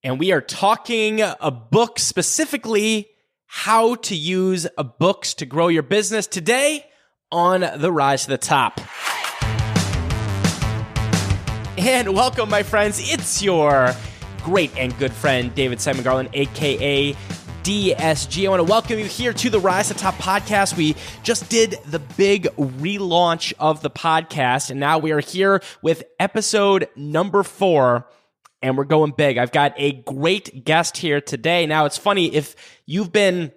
And we are talking a book, specifically how to use books to grow your business today on The Rise to the Top. And welcome, my friends. It's your great and good friend, David Simon Garland, aka DSG. I want to welcome you here to the Rise to the Top podcast. We just did the big relaunch of the podcast, and now we are here with episode number 4. And we're going big. I've got a great guest here today. Now, it's funny, if you've been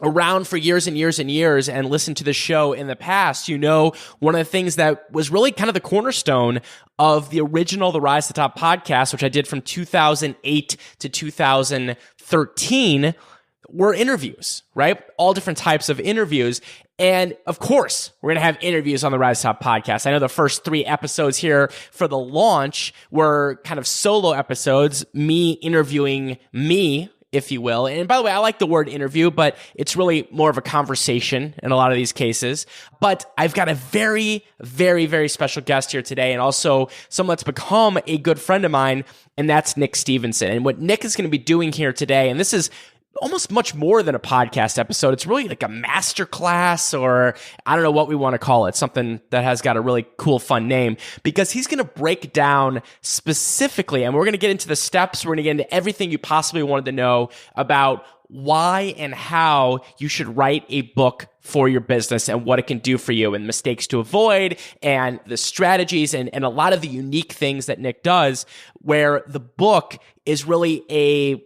around for years and years and years and listened to the show in the past, you know one of the things that was really kind of the cornerstone of the original The Rise to the Top podcast, which I did from 2008 to 2013, were interviews, right? All different types of interviews. And of course, we're going to have interviews on the Rise to Top podcast. I know the first 3 episodes here for the launch were kind of solo episodes, me interviewing me, if you will. And by the way, I like the word interview, but it's really more of a conversation in a lot of these cases. But I've got a very, very, very special guest here today, and also someone that's become a good friend of mine, and that's Nick Stevenson. And what Nick is going to be doing here today, and this is almost much more than a podcast episode. It's really like a masterclass, or I don't know what we want to call it, something that has got a really cool, fun name, because he's going to break down specifically, and we're going to get into the steps, we're going to get into everything you possibly wanted to know about why and how you should write a book for your business and what it can do for you, and mistakes to avoid, and the strategies, and a lot of the unique things that Nick does, where the book is really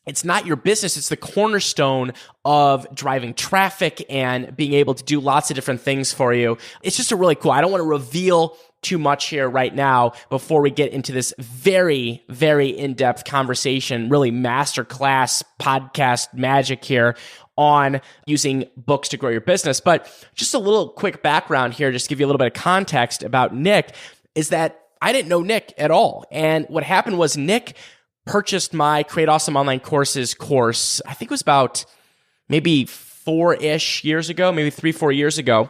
it's not your business, it's the cornerstone of driving traffic and being able to do lots of different things for you. It's just a really cool. I don't want to reveal too much here right now before we get into this very, very in-depth conversation, really masterclass podcast magic here on using books to grow your business. But just a little quick background here, just to give you a little bit of context about Nick, is that I didn't know Nick at all. And what happened was Nick purchased my Create Awesome Online Courses course, I think it was about maybe 4-ish years ago, maybe 3-4 years ago.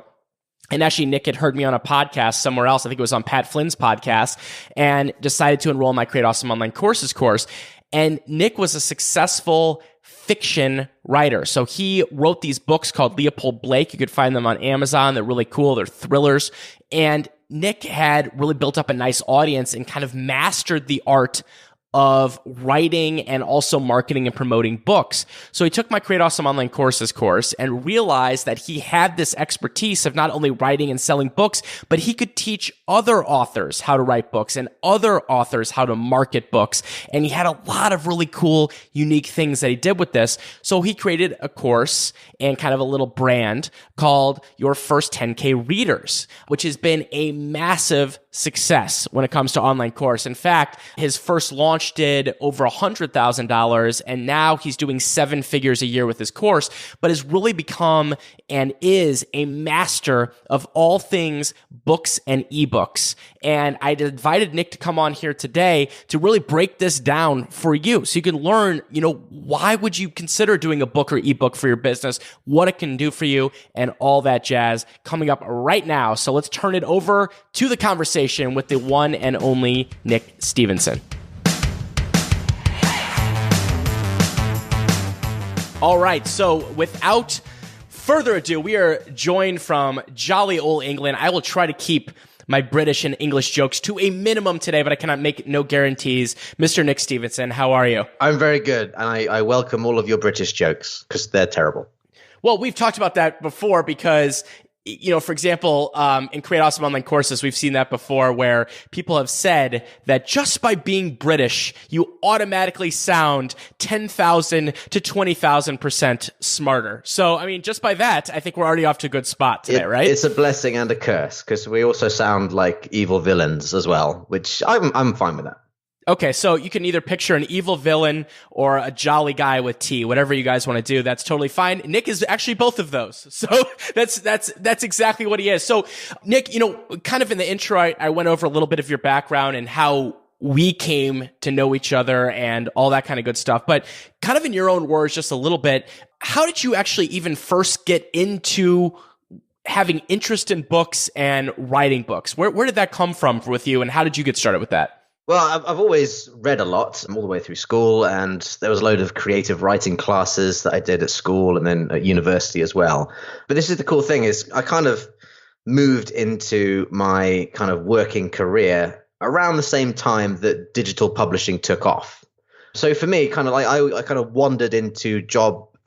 And actually, Nick had heard me on a podcast somewhere else. I think it was on Pat Flynn's podcast, and decided to enroll in my Create Awesome Online Courses course. And Nick was a successful fiction writer. So he wrote these books called Leopold Blake. You could find them on Amazon. They're really cool. They're thrillers. And Nick had really built up a nice audience and kind of mastered the art of writing and also marketing and promoting books. So he took my Create Awesome Online Courses course and realized that he had this expertise of not only writing and selling books, but he could teach other authors how to write books and other authors how to market books. And he had a lot of really cool, unique things that he did with this. So he created a course and kind of a little brand called Your First 10K Readers, which has been a massive success when it comes to online course. In fact, his first launch did over $100,000, and now he's doing 7 figures a year with his course, but has really become and is a master of all things books and ebooks. And I invited Nick to come on here today to really break this down for you, so you can learn, why would you consider doing a book or ebook for your business, what it can do for you, and all that jazz coming up right now. So let's turn it over to the conversation with the one and only Nick Stevenson. All right, so without further ado, we are joined from jolly old England. I will try to keep my British and English jokes to a minimum today, but I cannot make no guarantees. Mr. Nick Stevenson, how are you? I'm very good, and I welcome all of your British jokes, because they're terrible. Well, we've talked about that before because, for example, in Create Awesome Online Courses, we've seen that before where people have said that just by being British, you automatically sound 10,000 to 20,000% smarter. So, just by that, I think we're already off to a good spot today, right? It's a blessing and a curse, because we also sound like evil villains as well, which I'm fine with that. Okay, so you can either picture an evil villain or a jolly guy with tea, whatever you guys want to do. That's totally fine. Nick is actually both of those. So that's exactly what he is. So Nick, kind of in the intro, I went over a little bit of your background and how we came to know each other and all that kind of good stuff. But kind of in your own words, just a little bit, how did you actually even first get into having interest in books and writing books? Where did that come from with you, and how did you get started with that? Well, I've always read a lot all the way through school, and there was a load of creative writing classes that I did at school and then at university as well. But this is the cool thing is I kind of moved into my kind of working career around the same time that digital publishing took off. So for me, kind of like I kind of wandered into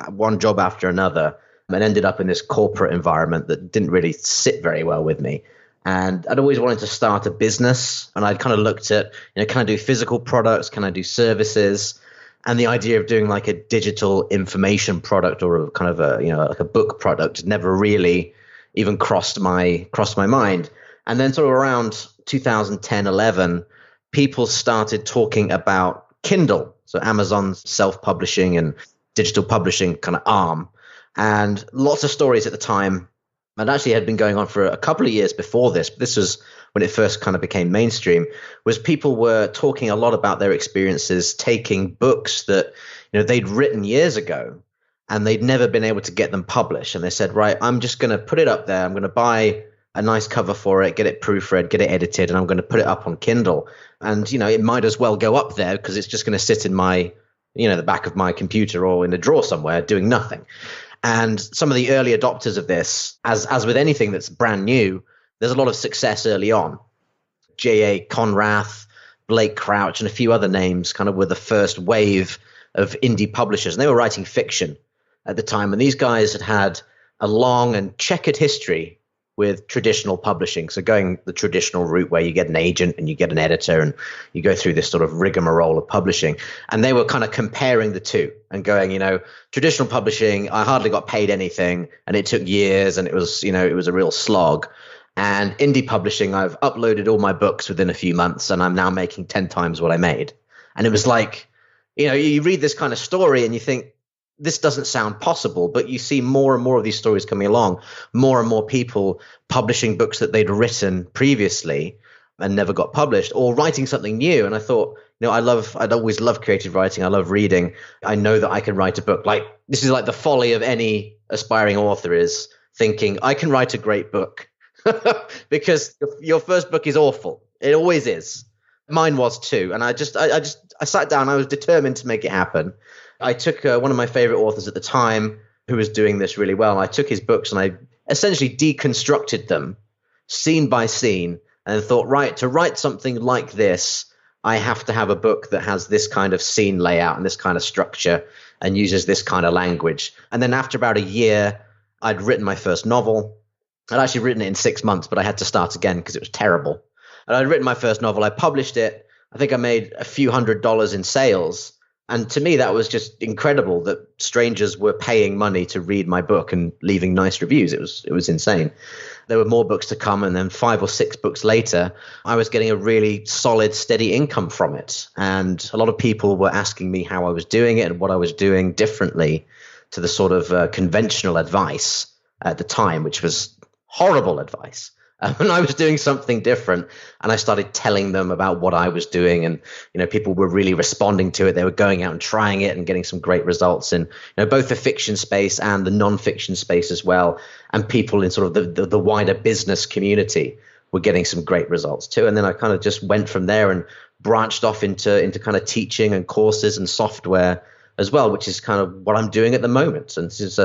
one job after another and ended up in this corporate environment that didn't really sit very well with me. And I'd always wanted to start a business, and I'd kind of looked at, can I do physical products? Can I do services? And the idea of doing like a digital information product or a kind of like a book product never really even crossed my mind. And then sort of around 2010, 11, people started talking about Kindle. So Amazon's self-publishing and digital publishing kind of arm. And lots of stories at the time, and actually had been going on for a couple of years before this, but this was when it first kind of became mainstream, was people were talking a lot about their experiences taking books that they'd written years ago and they'd never been able to get them published. And they said, right, I'm just going to put it up there. I'm going to buy a nice cover for it, get it proofread, get it edited, and I'm going to put it up on Kindle. And, it might as well go up there because it's just going to sit in my, the back of my computer or in a drawer somewhere doing nothing. And some of the early adopters of this, as with anything that's brand new, there's a lot of success early on. J.A. Conrath, Blake Crouch, and a few other names kind of were the first wave of indie publishers. And they were writing fiction at the time. And these guys had had a long and checkered history with traditional publishing. So going the traditional route where you get an agent and you get an editor and you go through this sort of rigmarole of publishing. And they were kind of comparing the two and going, traditional publishing, I hardly got paid anything and it took years and it was a real slog. And indie publishing, I've uploaded all my books within a few months and I'm now making 10 times what I made. And it was like, you read this kind of story and you think, this doesn't sound possible, but you see more and more of these stories coming along, more and more people publishing books that they'd written previously and never got published, or writing something new. And I thought, I'd always loved creative writing. I love reading. I know that I can write a book. Like, this is like the folly of any aspiring author is thinking, I can write a great book because your first book is awful. It always is. Mine was too. And I sat down, I was determined to make it happen. I took one of my favorite authors at the time who was doing this really well. I took his books and I essentially deconstructed them scene by scene and thought, right, to write something like this, I have to have a book that has this kind of scene layout and this kind of structure and uses this kind of language. And then after about a year, I'd written my first novel. I'd actually written it in 6 months, but I had to start again because it was terrible. And I'd written my first novel. I published it. I think I made a few $100s in sales. And to me, that was just incredible that strangers were paying money to read my book and leaving nice reviews. It was insane. There were more books to come. And then 5 or 6 books later, I was getting a really solid, steady income from it. And a lot of people were asking me how I was doing it and what I was doing differently to the sort of conventional advice at the time, which was horrible advice. And I was doing something different and I started telling them about what I was doing and, people were really responding to it. They were going out and trying it and getting some great results in, both the fiction space and the non-fiction space as well. And people in sort of the wider business community were getting some great results too. And then I kind of just went from there and branched off into kind of teaching and courses and software as well, which is kind of what I'm doing at the moment. And this is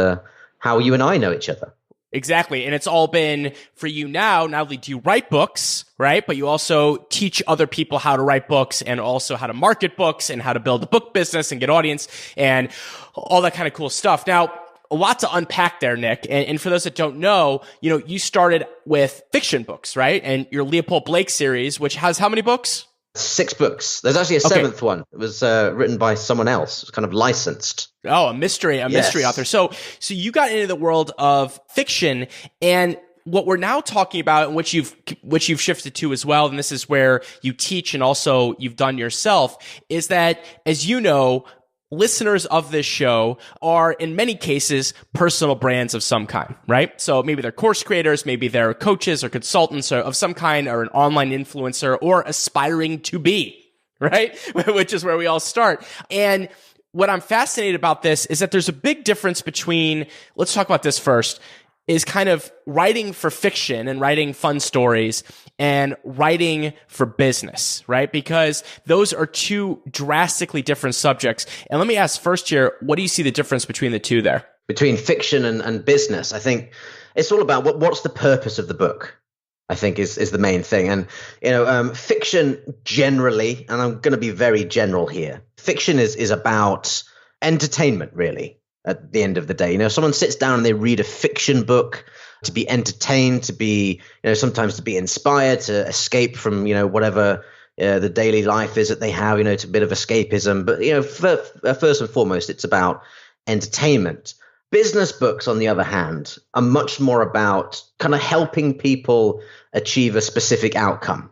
how you and I know each other. Exactly. And it's all been for you now. Not only do you write books, right? But you also teach other people how to write books and also how to market books and how to build a book business and get audience and all that kind of cool stuff. Now, a lot to unpack there, Nick. And for those that don't know, you started with fiction books, right? And your Leopold Blake series, which has how many books? 6 books. There's actually a 7th one. It was written by someone else. It's kind of licensed. Oh, a mystery author. So you got into the world of fiction, and what we're now talking about, and which you've shifted to as well, and this is where you teach and also you've done yourself, is that, as you know, listeners of this show are in many cases personal brands of some kind, right? So maybe they're course creators, maybe they're coaches or consultants or of some kind, or an online influencer, or aspiring to be, right? Which is where we all start. And what I'm fascinated about this is that there's a big difference between, let's talk about this first. is kind of writing for fiction and writing fun stories and writing for business, right? Because those are two drastically different subjects. And let me ask first here, what do you see the difference between the two there? Between fiction and business, I think it's all about what's the purpose of the book, I think is the main thing. And, fiction generally, and I'm going to be very general here, fiction is about entertainment, really, at the end of the day. Someone sits down and they read a fiction book to be entertained, to be, sometimes to be inspired, to escape from, whatever the daily life is that they have, to a bit of escapism. But, first and foremost, it's about entertainment. Business books, on the other hand, are much more about kind of helping people achieve a specific outcome.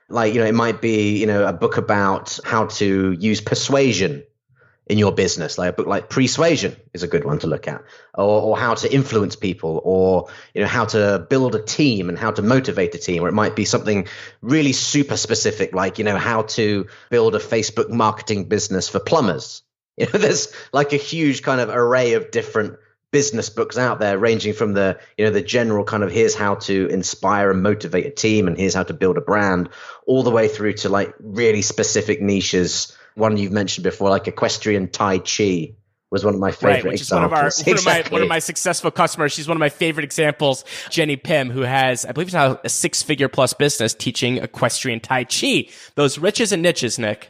Like, it might be, a book about how to use persuasion in your business. Like a book like Persuasion is a good one to look at, or how to influence people, or, how to build a team and how to motivate a team. Or it might be something really super specific, like, how to build a Facebook marketing business for plumbers. There's like a huge kind of array of different business books out there, ranging from the general kind of here's how to inspire and motivate a team and here's how to build a brand, all the way through to like really specific niches. One you've mentioned before, like equestrian Tai Chi, was one of my favorite which examples. Is one of my successful customers. She's one of my favorite examples. Jenny Pim, who has, I believe it's now a 6-figure plus business teaching equestrian Tai Chi. Those riches and niches, Nick,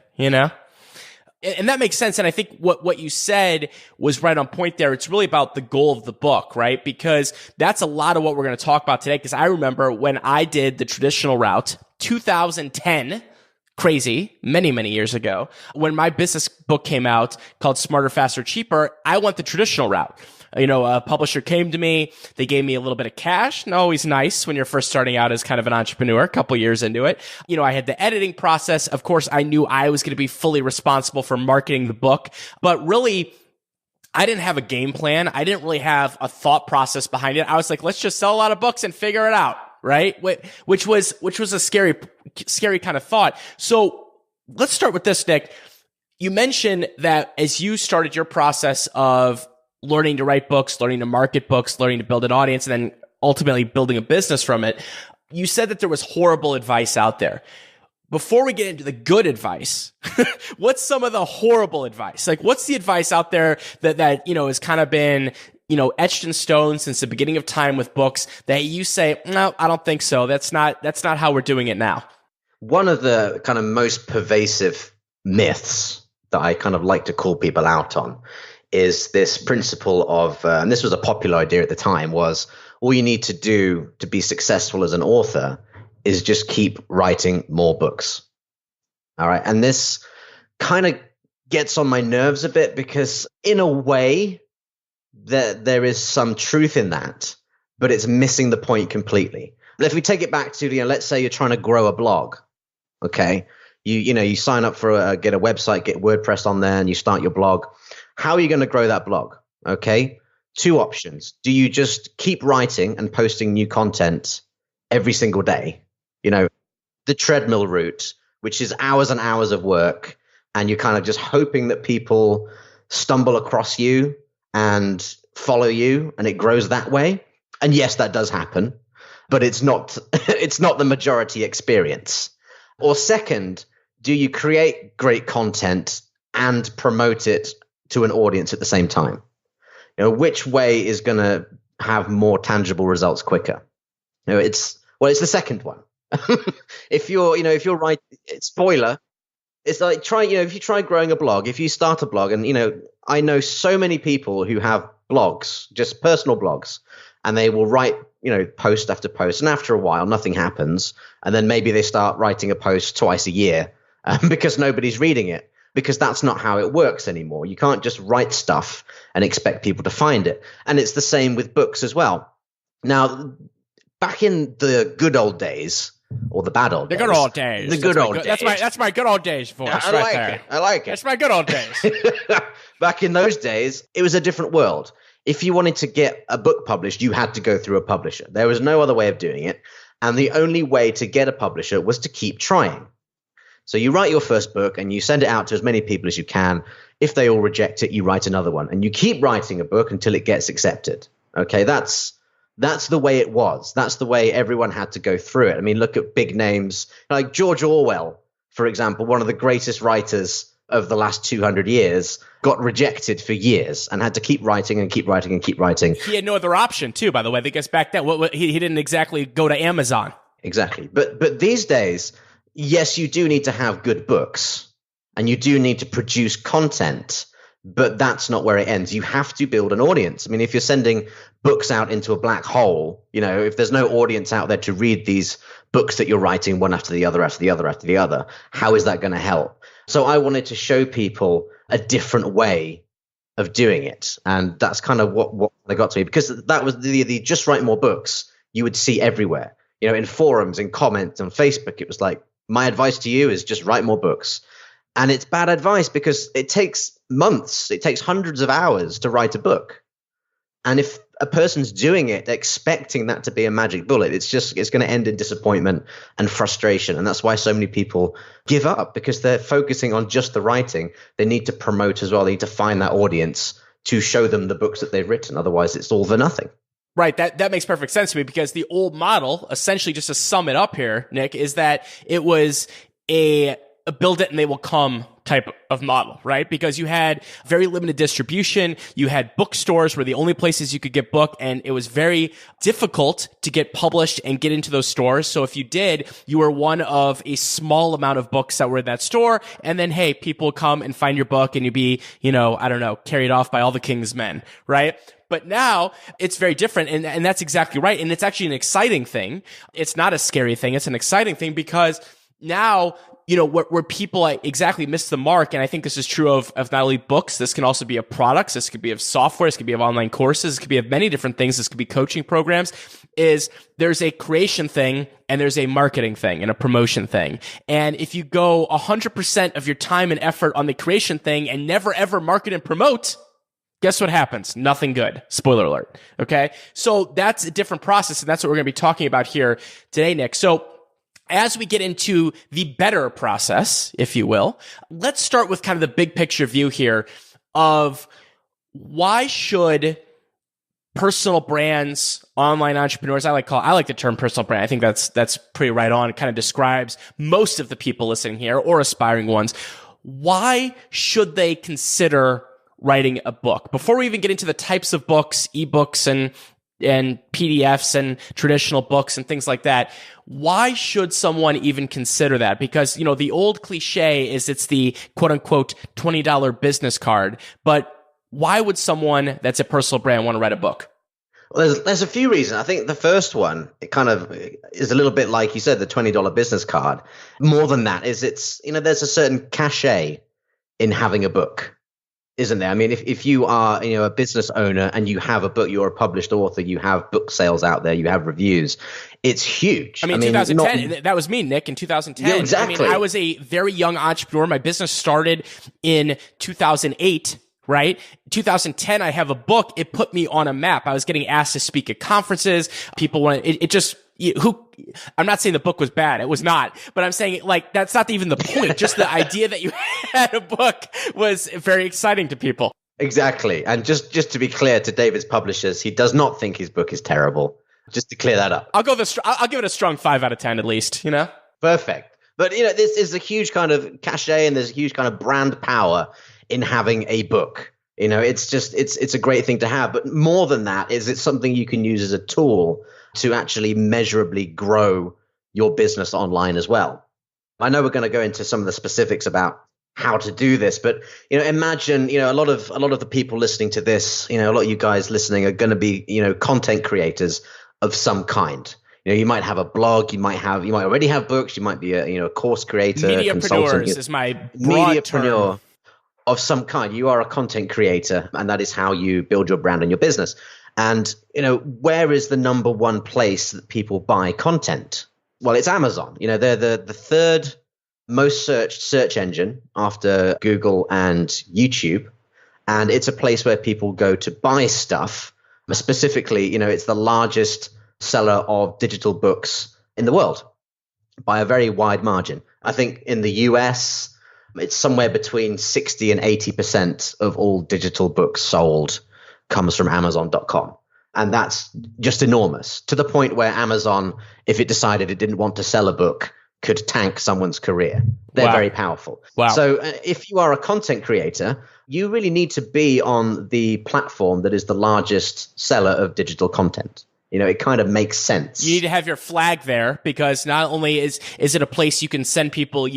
And that makes sense. And I think what you said was right on point there. It's really about the goal of the book, right? Because that's a lot of what we're going to talk about today. Because I remember when I did the traditional route, 2010, crazy, many, many years ago, when my business book came out called Smarter, Faster, Cheaper, I went the traditional route. A publisher came to me. They gave me a little bit of cash. And always nice when you're first starting out as kind of an entrepreneur, a couple years into it. I had the editing process. Of course, I knew I was going to be fully responsible for marketing the book. But really, I didn't have a game plan. I didn't really have a thought process behind it. I was like, let's just sell a lot of books and figure it out, right? Which was a scary kind of thought. So let's start with this, Nick. You mentioned that as you started your process of learning to write books, learning to market books, learning to build an audience, and then ultimately building a business from it, you said that there was horrible advice out there. Before we get into the good advice, what's some of the horrible advice? Like, what's the advice out there that has kind of been, etched in stone since the beginning of time with books that you say, no, I don't think so. That's not how we're doing it now. One of the kind of most pervasive myths that I kind of like to call people out on is this principle of, and this was a popular idea at the time, was all you need to do to be successful as an author is just keep writing more books. All right. And this kind of gets on my nerves a bit because in a way that there is some truth in that, but it's missing the point completely. If we take it back to, let's say you're trying to grow a blog. Okay. You sign up for get a website, get WordPress on there, and you start your blog. How are you going to grow that blog? Okay. 2 options. Do you just keep writing and posting new content every single day? The treadmill route, which is hours and hours of work, and you're kind of just hoping that people stumble across you and follow you, and it grows that way. And yes, that does happen, but it's not the majority experience. Or second, do you create great content and promote it to an audience at the same time? Which way is going to have more tangible results quicker? It's the second one. If you're right, spoiler, it's like if you try growing a blog, if you start a blog, and I know so many people who have blogs, just personal blogs, and they will write, post after post, and after a while, nothing happens, and then maybe they start writing a post twice a year because nobody's reading it. Because that's not how it works anymore. You can't just write stuff and expect people to find it. And it's the same with books as well. Now, back in the good old days, or the bad old days. The good old days. The good old days. That's my good old days voice right there. I like it. That's my good old days. Back in those days, it was a different world. If you wanted to get a book published, you had to go through a publisher. There was no other way of doing it. And the only way to get a publisher was to keep trying. So you write your first book and you send it out to as many people as you can. If they all reject it, you write another one. And you keep writing a book until it gets accepted. Okay, that's That's the way it was. That's the way everyone had to go through it. I mean, look at big names like George Orwell, for example, one of the greatest writers of the last 200 years, got rejected for years and had to keep writing and keep writing and keep writing. He had no other option, too, by the way. I guess back then, he didn't exactly go to Amazon. Exactly. But these days, yes, you do need to have good books and you do need to produce content, but that's not where it ends. You have to build an audience. I mean, if you're sending books out into a black hole, if there's no audience out there to read these books that you're writing one after the other, after the other, after the other, how is that going to help? So I wanted to show people a different way of doing it. And that's kind of what they got to me, because that was the just write more books you would see everywhere. In forums, in comments on Facebook, it was like, my advice to you is just write more books. And it's bad advice because it takes months, it takes hundreds of hours to write a book. And if a person's doing it expecting that to be a magic bullet, it's going to end in disappointment and frustration. And that's why so many people give up, because they're focusing on just the writing. They need to promote as well. They need to find that audience to show them the books that they've written. Otherwise, it's all for nothing. Right. That makes perfect sense to me, because the old model, essentially, just to sum it up here, Nick, is that it was a build it and they will come type of model, right? Because you had very limited distribution. You had bookstores were the only places you could get book, and it was very difficult to get published and get into those stores. So if you did, you were one of a small amount of books that were in that store. And then, hey, people come and find your book and you'd be, carried off by all the king's men, right? But now it's very different. And that's exactly right. And it's actually an exciting thing. It's not a scary thing. It's an exciting thing, because now, where people exactly miss the mark, and I think this is true of not only books, this can also be of products, this could be of software, this could be of online courses, this could be of many different things, this could be coaching programs, is there's a creation thing and there's a marketing thing and a promotion thing. And if you go 100% of your time and effort on the creation thing and never ever market and promote, guess what happens? Nothing good. Spoiler alert. Okay. So that's a different process. And that's what we're going to be talking about here today, Nick. So as we get into the better process, if you will, let's start with kind of the big picture view here of why should personal brands, online entrepreneurs, I like the term personal brand. I think that's pretty right on. It kind of describes most of the people listening here, or aspiring ones. Why should they consider writing a book? Before we even get into the types of books, ebooks and PDFs and traditional books and things like that, why should someone even consider that? Because, the old cliche is it's the quote unquote $20 business card. But why would someone that's a personal brand want to write a book? Well, there's a few reasons. I think the first one, it kind of is a little bit like you said, the $20 business card. More than that is there's a certain cachet in having a book, isn't there? I mean, if you are, a business owner and you have a book, you're a published author, you have book sales out there, you have reviews, it's huge. I mean 2010, that was me, Nick, in 2010. Yeah, exactly. I was a very young entrepreneur. My business started in 2008. Right? 2010, I have a book. It put me on a map. I was getting asked to speak at conferences. People wanted, I'm not saying the book was bad. It was not, but I'm saying that's not even the point. Just the idea that you had a book was very exciting to people. Exactly. And just to be clear to David's publishers, he does not think his book is terrible. Just to clear that up. I'll give it a strong 5 out of 10 at least, Perfect. But, this is a huge kind of cachet, and there's a huge kind of brand power in having a book. It's a great thing to have. But more than that is it's something you can use as a tool to actually measurably grow your business online as well. I know we're going to go into some of the specifics about how to do this, but imagine a lot of the people listening to this, a lot of you guys listening are going to be content creators of some kind. You might have a blog, you might already have books, you might be a course creator, consultant. Mediapreneurs is my broad term. Of some kind. You are a content creator, and that is how you build your brand and your business. And, where is the number one place that people buy content? Well, it's Amazon. They're the third most searched search engine after Google and YouTube. And it's a place where people go to buy stuff. Specifically, it's the largest seller of digital books in the world by a very wide margin. I think in the US, it's somewhere between 60 and 80% of all digital books sold comes from Amazon.com. And that's just enormous, to the point where Amazon, if it decided it didn't want to sell a book, could tank someone's career. They're very powerful. Wow. So if you are a content creator, you really need to be on the platform that is the largest seller of digital content. It kind of makes sense. You need to have your flag there, because not only is it a place you can send people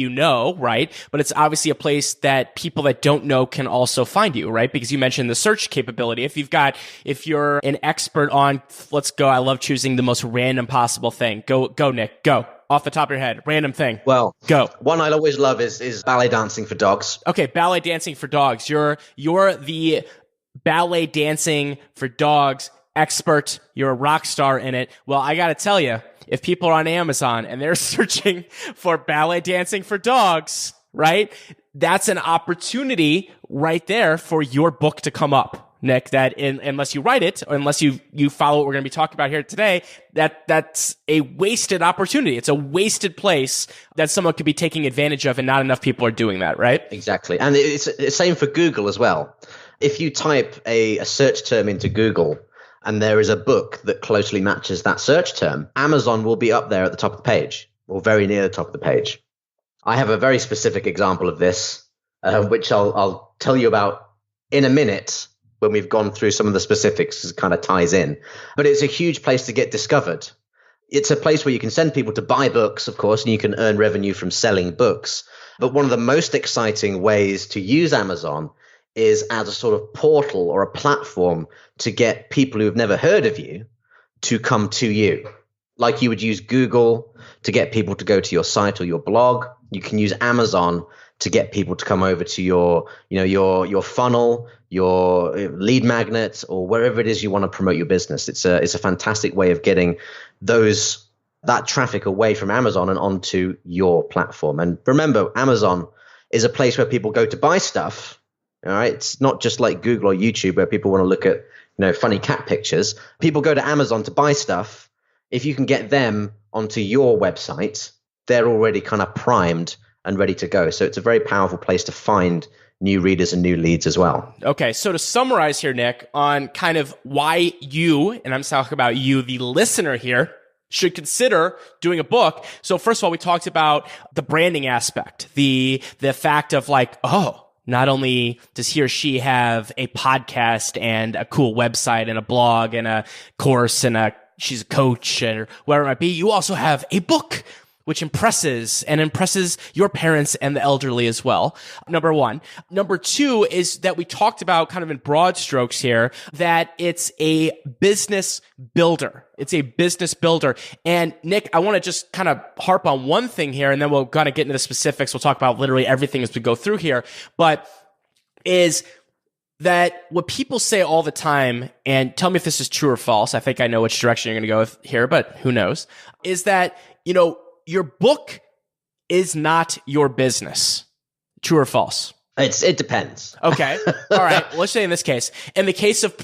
right? But it's obviously a place that people that don't know can also find you, right? Because you mentioned the search capability. If you're an expert on, let's go, I love choosing the most random possible thing. Go, Nick, go. Off the top of your head, random thing. Well, go. One I always love is ballet dancing for dogs. Okay, ballet dancing for dogs. You're the ballet dancing for dogs expert. You're a rock star in it. Well, I got to tell you, if people are on Amazon and they're searching for ballet dancing for dogs, right? That's an opportunity right there for your book to come up, Nick, unless you write it or unless you follow what we're going to be talking about here today, that's a wasted opportunity. It's a wasted place that someone could be taking advantage of, and not enough people are doing that, right? Exactly. And it's the same for Google as well. If you type a search term into Google and there is a book that closely matches that search term, Amazon will be up there at the top of the page, or very near the top of the page. I have a very specific example of this, which I'll tell you about in a minute when we've gone through some of the specifics, because it kind of ties in. But it's a huge place to get discovered. It's a place where you can send people to buy books, of course, and you can earn revenue from selling books. But one of the most exciting ways to use Amazon is as a sort of portal or a platform to get people who have never heard of you to come to you. Like you would use Google to get people to go to your site or your blog, you can use Amazon to get people to come over to your funnel, your lead magnet, or wherever it is you want to promote your business. It's a fantastic way of getting that traffic away from Amazon and onto your platform. And remember, Amazon is a place where people go to buy stuff. All right, it's not just like Google or YouTube where people want to look at funny cat pictures. People go to Amazon to buy stuff. If you can get them onto your website, they're already kind of primed and ready to go. So it's a very powerful place to find new readers and new leads as well. Okay, so to summarize here, Nick, on kind of why you, and I'm talking about you, the listener here, should consider doing a book. So first of all, we talked about the branding aspect, the fact of like, not only does he or she have a podcast and a cool website and a blog and a course and she's a coach or whatever it might be, you also have a book, which impresses your parents and the elderly as well. Number one. Number two is that we talked about kind of in broad strokes here that it's a business builder. It's a business builder. And Nick, I want to just kind of harp on one thing here, and then we'll kind of get into the specifics. We'll talk about literally everything as we go through here. But is that what people say all the time, and tell me if this is true or false. I think I know which direction you're going to go with here, but who knows, is that, your book is not your business. True or false? It depends. Okay. All right. Let's say in this case, in the case of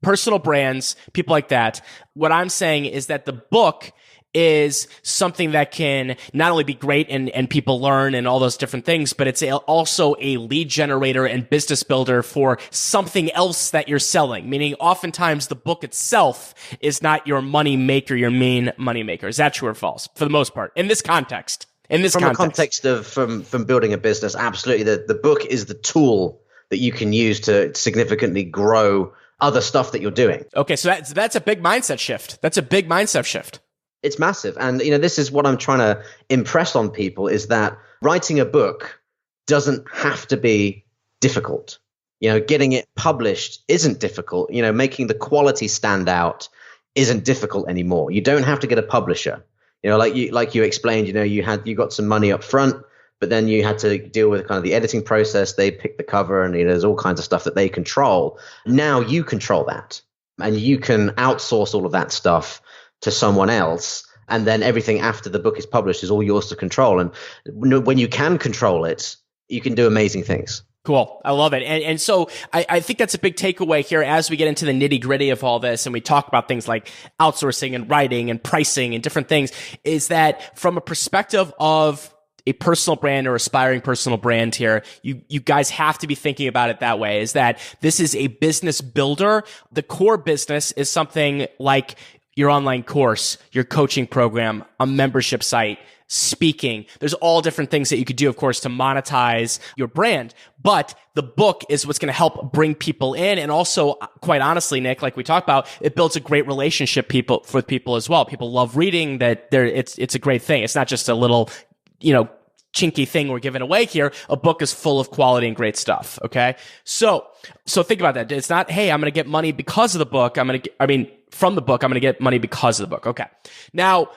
personal brands, people like that, what I'm saying is that the book is something that can not only be great and people learn and all those different things, but it's also a lead generator and business builder for something else that you're selling. Meaning oftentimes the book itself is not your money maker, your main money maker. Is that true or false? For the most part, in this context. From a context of from building a business, absolutely. The book is the tool that you can use to significantly grow other stuff that you're doing. Okay, so that's a big mindset shift. That's a big mindset shift. It's massive. And, this is what I'm trying to impress on people, is that writing a book doesn't have to be difficult. Getting it published isn't difficult. Making the quality stand out isn't difficult anymore. You don't have to get a publisher. Like you explained, you got some money up front, but then you had to deal with kind of the editing process. They pick the cover and there's all kinds of stuff that they control. Now you control that, and you can outsource all of that stuff to someone else, and then everything after the book is published is all yours to control. And when you can control it, you can do amazing things. Cool. I love it. And so I think that's a big takeaway here as we get into the nitty gritty of all this and we talk about things like outsourcing and writing and pricing and different things, is that from a perspective of a personal brand or aspiring personal brand here, you guys have to be thinking about it that way, is that this is a business builder. The core business is something like your online course, your coaching program, a membership site, speaking. There's all different things that you could do, of course, to monetize your brand. But the book is what's going to help bring people in. And also, quite honestly, Nick, like we talked about, it builds a great relationship with people as well. People love reading that. It's a great thing. It's not just a little, chinky thing we're giving away here. A book is full of quality and great stuff. Okay. So think about that. It's not, hey, I'm going to get money because of the book. From the book, I'm going to get money because of the book. Okay. Now,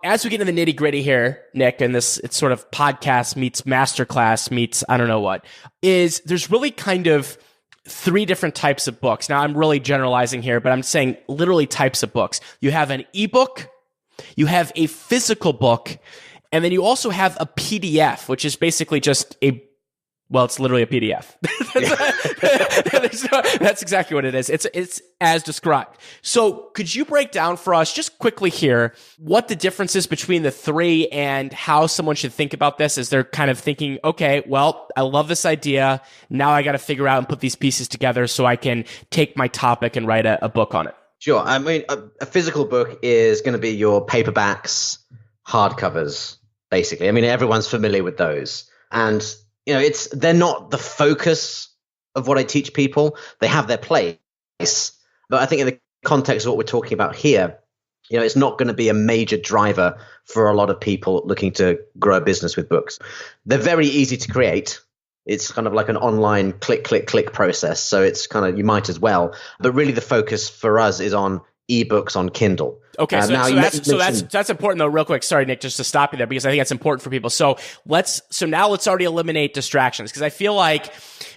as we get into the nitty gritty here, Nick, and it's sort of podcast meets masterclass meets, I don't know what, there's really kind of 3 different types of books. Now, I'm really generalizing here, but I'm saying literally types of books. You have an ebook, you have a physical book, and then you also have a PDF, which is basically just it's literally a PDF. That's exactly what it is. It's as described. So could you break down for us just quickly here what the difference is between the 3 and how someone should think about this as they're kind of thinking, okay, well, I love this idea. Now I got to figure out and put these pieces together so I can take my topic and write a book on it. Sure. I mean, a physical book is going to be your paperbacks, hardcovers, basically. I mean, everyone's familiar with those. And they're not the focus of what I teach people. They have their place. But I think in the context of what we're talking about here, it's not going to be a major driver for a lot of people looking to grow a business with books. They're very easy to create. It's kind of like an online click, click, click process. So it's kind of, you might as well. But really the focus for us is on ebooks on Kindle. Okay, that's important though. Real quick, sorry, Nick, just to stop you there because I think that's important for people. So now let's already eliminate distractions because I feel like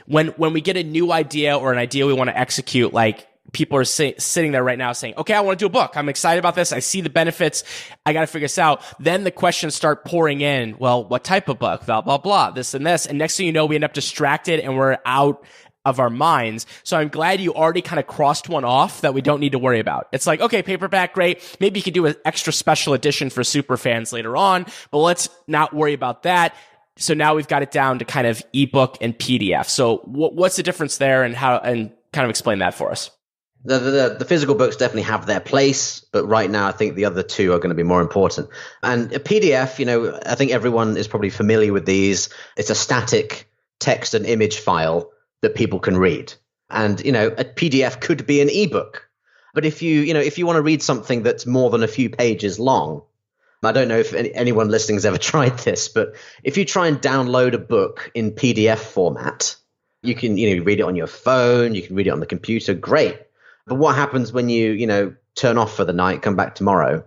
when we get a new idea or an idea we want to execute, like people are sitting there right now saying, "Okay, I want to do a book. I'm excited about this. I see the benefits. I got to figure this out." Then the questions start pouring in. Well, what type of book? Blah blah blah. This and this, and next thing you know, we end up distracted and we're out of our minds. So I'm glad you already kind of crossed one off that we don't need to worry about. It's like, okay, paperback, great. Maybe you could do an extra special edition for super fans later on, but let's not worry about that. So now we've got it down to kind of ebook and PDF. So what's the difference there and kind of explain that for us? The physical books definitely have their place, but right now I think the other 2 are going to be more important. And a PDF, I think everyone is probably familiar with these. It's a static text and image file that people can read. And, a PDF could be an ebook. But if you want to read something that's more than a few pages long, I don't know if anyone listening has ever tried this, but if you try and download a book in PDF format, you can, read it on your phone, you can read it on the computer, great. But what happens when you, turn off for the night, come back tomorrow?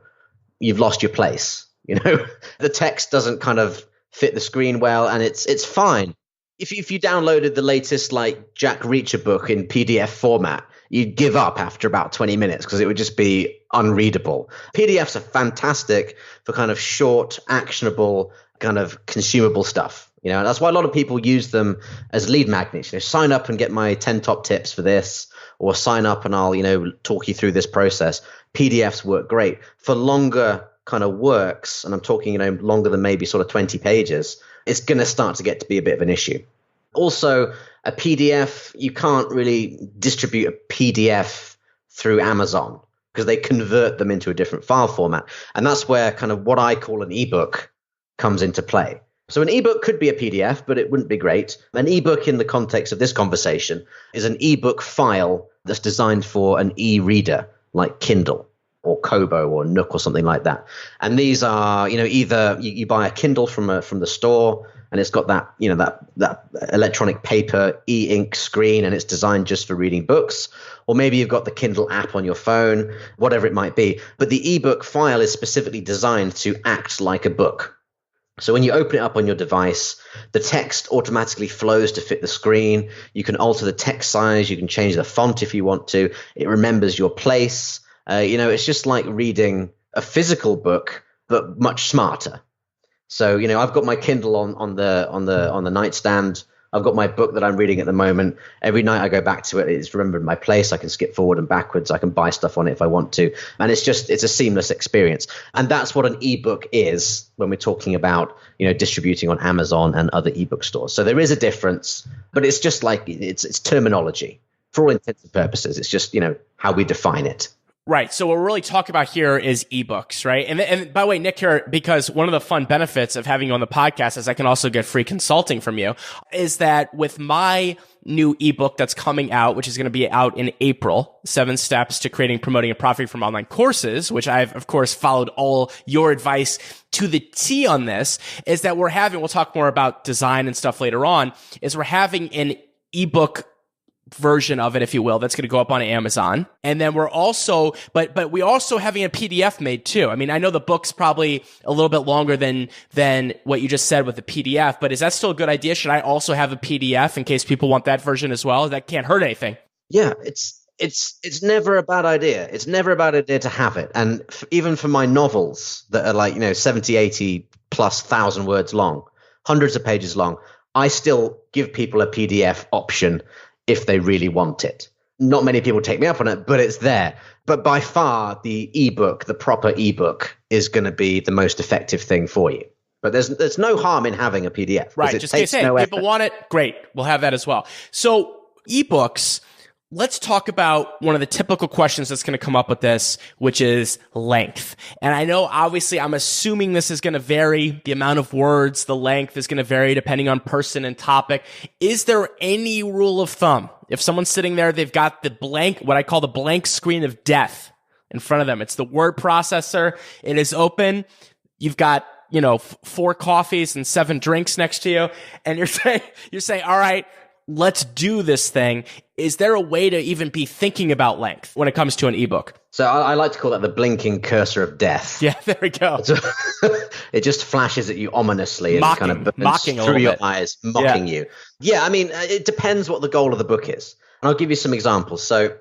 You've lost your place. The text doesn't kind of fit the screen well, and it's fine. If you downloaded the latest like Jack Reacher book in PDF format, you'd give up after about 20 minutes because it would just be unreadable. PDFs are fantastic for kind of short, actionable, kind of consumable stuff. That's why a lot of people use them as lead magnets. Sign up and get my 10 top tips for this, or sign up and I'll, talk you through this process. PDFs work great for longer kind of works. And I'm talking, longer than maybe sort of 20 pages. It's going to start to get to be a bit of an issue. Also, a PDF, you can't really distribute a PDF through Amazon because they convert them into a different file format. And that's where kind of what I call an ebook comes into play. So an ebook could be a PDF, but it wouldn't be great. An ebook in the context of this conversation is an ebook file that's designed for an e-reader like Kindle or Kobo or Nook or something like that. And these are, either you buy a Kindle from the store and it's got that, that electronic paper e-ink screen and it's designed just for reading books, or maybe you've got the Kindle app on your phone, whatever it might be. But the ebook file is specifically designed to act like a book. So when you open it up on your device, the text automatically flows to fit the screen. You can alter the text size. You can change the font if you want to. It remembers your place. It's just like reading a physical book, but much smarter. So, I've got my Kindle on the nightstand I've got my book that I'm reading at the moment. Every night I go back to it. It's remembered my place. I can skip forward and backwards. I can buy stuff on it if I want to. And it's a seamless experience. And that's what an ebook is when we're talking about, distributing on Amazon and other ebook stores. So there is a difference, but it's just like it's terminology for all intents and purposes. It's just, how we define it. Right. So what we're really talking about here is ebooks, right? And by the way, Nick here, because one of the fun benefits of having you on the podcast is I can also get free consulting from you, is that with my new ebook that's coming out, which is going to be out in April, 7 Steps to Creating, Promoting, and Profiting from Online Courses, which I've, of course, followed all your advice to the T on this, is that we'll talk more about design and stuff later on, is we're having an ebook version of it, if you will, that's going to go up on Amazon. And then we're also, but we also having a PDF made too. I mean, I know the book's probably a little bit longer than what you just said with the PDF, but is that still a good idea? Should I also have a PDF in case people want that version as well? That can't hurt anything. Yeah, it's never a bad idea. It's never a bad idea to have it. And even for my novels that are like, 70, 80 plus 1,000 words long, hundreds of pages long, I still give people a PDF option if they really want it. Not many people take me up on it, but it's there. But by far, the ebook, the proper ebook, is going to be the most effective thing for you. But there's no harm in having a PDF. Right. Just in case people want it, great. We'll have that as well. So ebooks, let's talk about one of the typical questions that's going to come up with this, which is length. And I know, obviously, I'm assuming this is going to vary. The amount of words, the length is going to vary depending on person and topic. Is there any rule of thumb? If someone's sitting there, they've got what I call the blank screen of death in front of them. It's the word processor. It is open. You've got, 4 coffees and 7 drinks next to you. And you're saying, all right, let's do this thing. Is there a way to even be thinking about length when it comes to an ebook? So I like to call that the blinking cursor of death. Yeah, there we go. It just flashes at you ominously and mocking through your eyes, mocking you. Yeah, I mean, it depends what the goal of the book is. And I'll give you some examples. So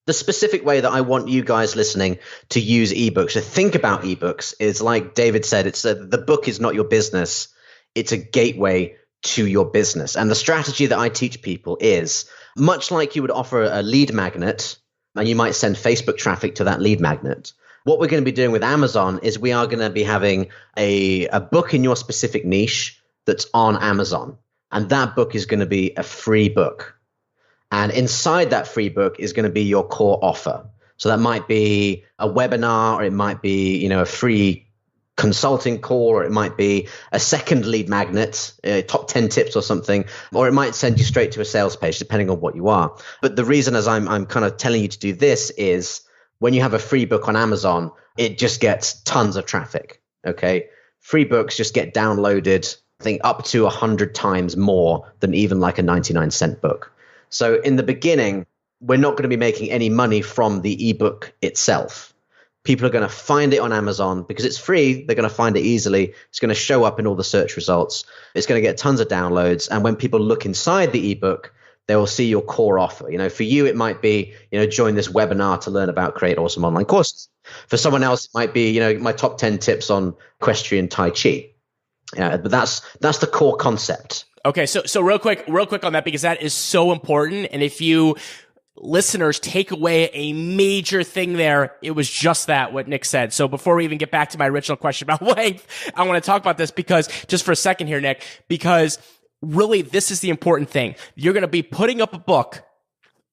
the specific way that I want you guys listening to use ebooks, to think about ebooks, is like David said, the book is not your business. It's a gateway to your business. And the strategy that I teach people is much like you would offer a lead magnet, and you might send Facebook traffic to that lead magnet. What we're going to be doing with Amazon is we are going to be having a book in your specific niche that's on Amazon. And that book is going to be a free book. And inside that free book is going to be your core offer. So that might be a webinar, or it might be, a free consulting call, or it might be a second lead magnet, top 10 tips or something, or it might send you straight to a sales page, depending on what you are. But the reason, as I'm kind of telling you to do this, is when you have a free book on Amazon, it just gets tons of traffic. Okay. Free books just get downloaded, I think, up to 100 times more than even like a 99-cent book. So in the beginning, we're not going to be making any money from the ebook itself. People are going to find it on Amazon because it's free. They're going to find it easily. It's going to show up in all the search results. It's going to get tons of downloads. And when people look inside the ebook, they will see your core offer. For you, it might be, join this webinar to learn about create awesome online courses. For someone else, it might be, my top 10 tips on equestrian Tai Chi. But that's the core concept. Okay. So real quick on that, because that is so important. And if you listeners take away a major thing there, it was just that, what Nick said. So before we even get back to my original question about length, I want to talk about this because just for a second here, Nick, because really this is the important thing. You're going to be putting up a book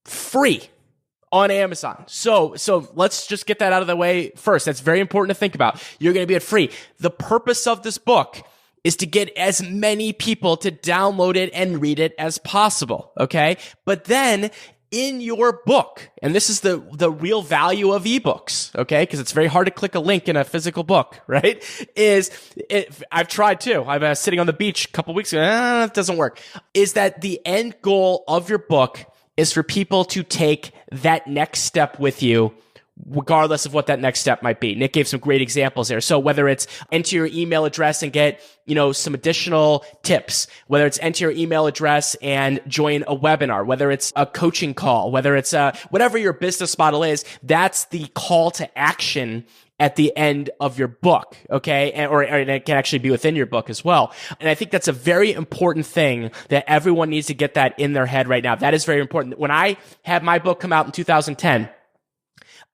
free on Amazon. So let's just get that out of the way first. That's very important to think about. You're going to be at free. The purpose of this book is to get as many people to download it and read it as possible. Okay. But then in your book, and this is the real value of ebooks, okay? Because it's very hard to click a link in a physical book, right? I've tried too. I was sitting on the beach a couple weeks ago. It doesn't work. Is that the end goal of your book is for people to take that next step with you, regardless of what that next step might be. Nick gave some great examples there. So whether it's enter your email address and get, some additional tips, whether it's enter your email address and join a webinar, whether it's a coaching call, whether it's whatever your business model is, that's the call to action at the end of your book, okay? Or it can actually be within your book as well. And I think that's a very important thing that everyone needs to get that in their head right now. That is very important. When I had my book come out in 2010,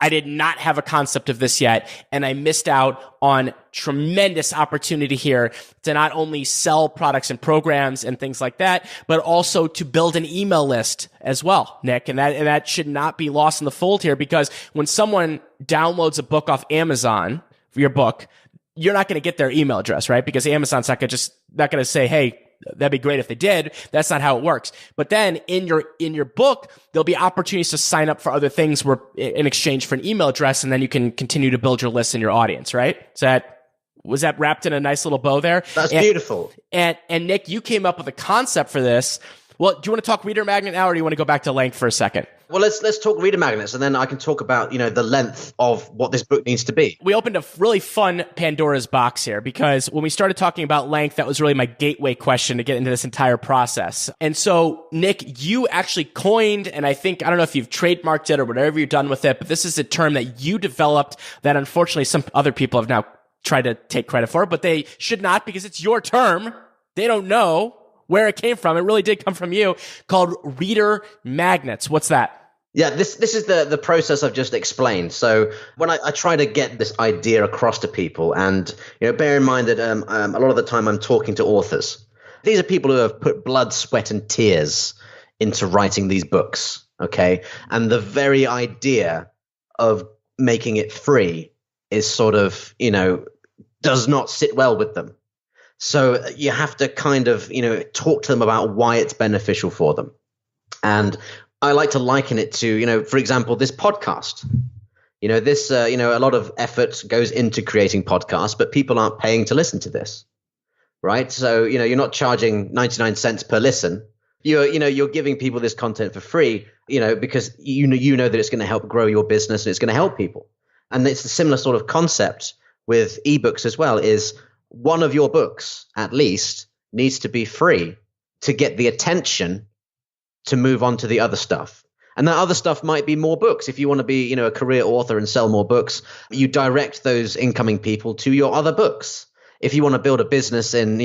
I did not have a concept of this yet, and I missed out on tremendous opportunity here to not only sell products and programs and things like that, but also to build an email list as well, Nick. And that should not be lost in the fold here, because when someone downloads a book off Amazon, your book, you're not going to get their email address, right? Because Amazon's not going to say, hey, that'd be great if they did. That's not how it works. But then in your book, there'll be opportunities to sign up for other things in exchange for an email address, and then you can continue to build your list and your audience, right? Was that wrapped in a nice little bow there? That's beautiful. And Nick, you came up with a concept for this. Well, do you want to talk reader magnet now, or do you want to go back to length for a second? Well, let's talk reader magnets, and then I can talk about, the length of what this book needs to be. We opened a really fun Pandora's box here, because when we started talking about length, that was really my gateway question to get into this entire process. And so, Nick, you actually coined, and I don't know if you've trademarked it or whatever you've done with it, but this is a term that you developed that unfortunately some other people have now tried to take credit for, but they should not, because it's your term. They don't know where it came from. It really did come from you, called reader magnets. What's that? Yeah, this is the process I've just explained. So when I try to get this idea across to people, and bear in mind that a lot of the time I'm talking to authors. These are people who have put blood, sweat, and tears into writing these books. Okay, and the very idea of making it free is sort of does not sit well with them. So you have to kind of talk to them about why it's beneficial for them. And I like to liken it to, for example, this podcast. A lot of effort goes into creating podcasts, but people aren't paying to listen to this, right? So, you're not charging 99 cents per listen. You're giving people this content for free, because you know that it's going to help grow your business and it's going to help people. And it's a similar sort of concept with ebooks as well, is one of your books, at least, needs to be free to get the attention to move on to the other stuff. And that other stuff might be more books. If you want to be, a career author and sell more books, you direct those incoming people to your other books. If you want to build a business in,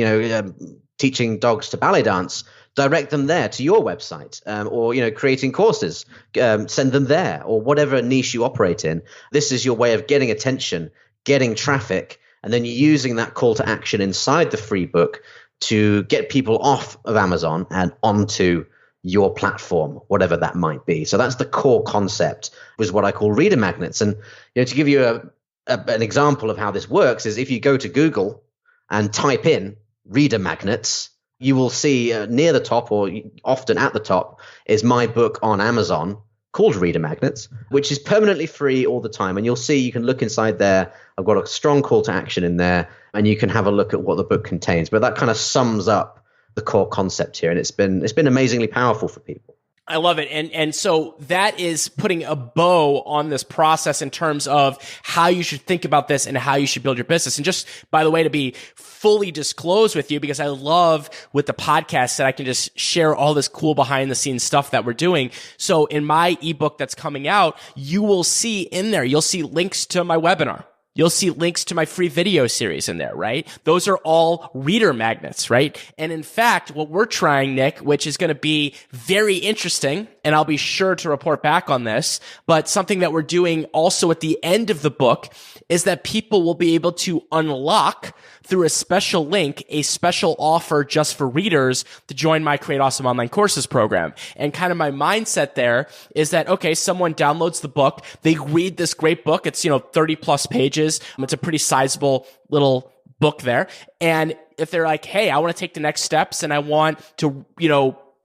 teaching dogs to ballet dance, direct them there to your website, or, creating courses, send them there, or whatever niche you operate in. This is your way of getting attention, getting traffic, and then using that call to action inside the free book to get people off of Amazon and onto your platform, whatever that might be. So that's the core concept, was what I call reader magnets. And to give you an example of how this works is, if you go to Google and type in reader magnets, you will see near the top, or often at the top, is my book on Amazon called Reader Magnets, which is permanently free all the time. And you'll see, you can look inside there. I've got a strong call to action in there, and you can have a look at what the book contains. But that kind of sums up the core concept here, and it's been amazingly powerful for people. I love it. And so that is putting a bow on this process in terms of how you should think about this and how you should build your business. And just, by the way, to be fully disclosed with you, because I love with the podcast that I can just share all this cool behind the scenes stuff that we're doing. So in my ebook that's coming out, you will see in there, you'll see links to my webinar. You'll see links to my free video series in there, right? Those are all reader magnets, right? And in fact, what we're trying, Nick, which is going to be very interesting, and I'll be sure to report back on this, but something that we're doing also at the end of the book is that people will be able to unlock through a special link, a special offer just for readers to join my Create Awesome Online Courses program. And kind of my mindset there is that, okay, someone downloads the book, they read this great book. It's, 30 plus pages. It's a pretty sizable little book there. And if they're like, hey, I want to take the next steps and I want to,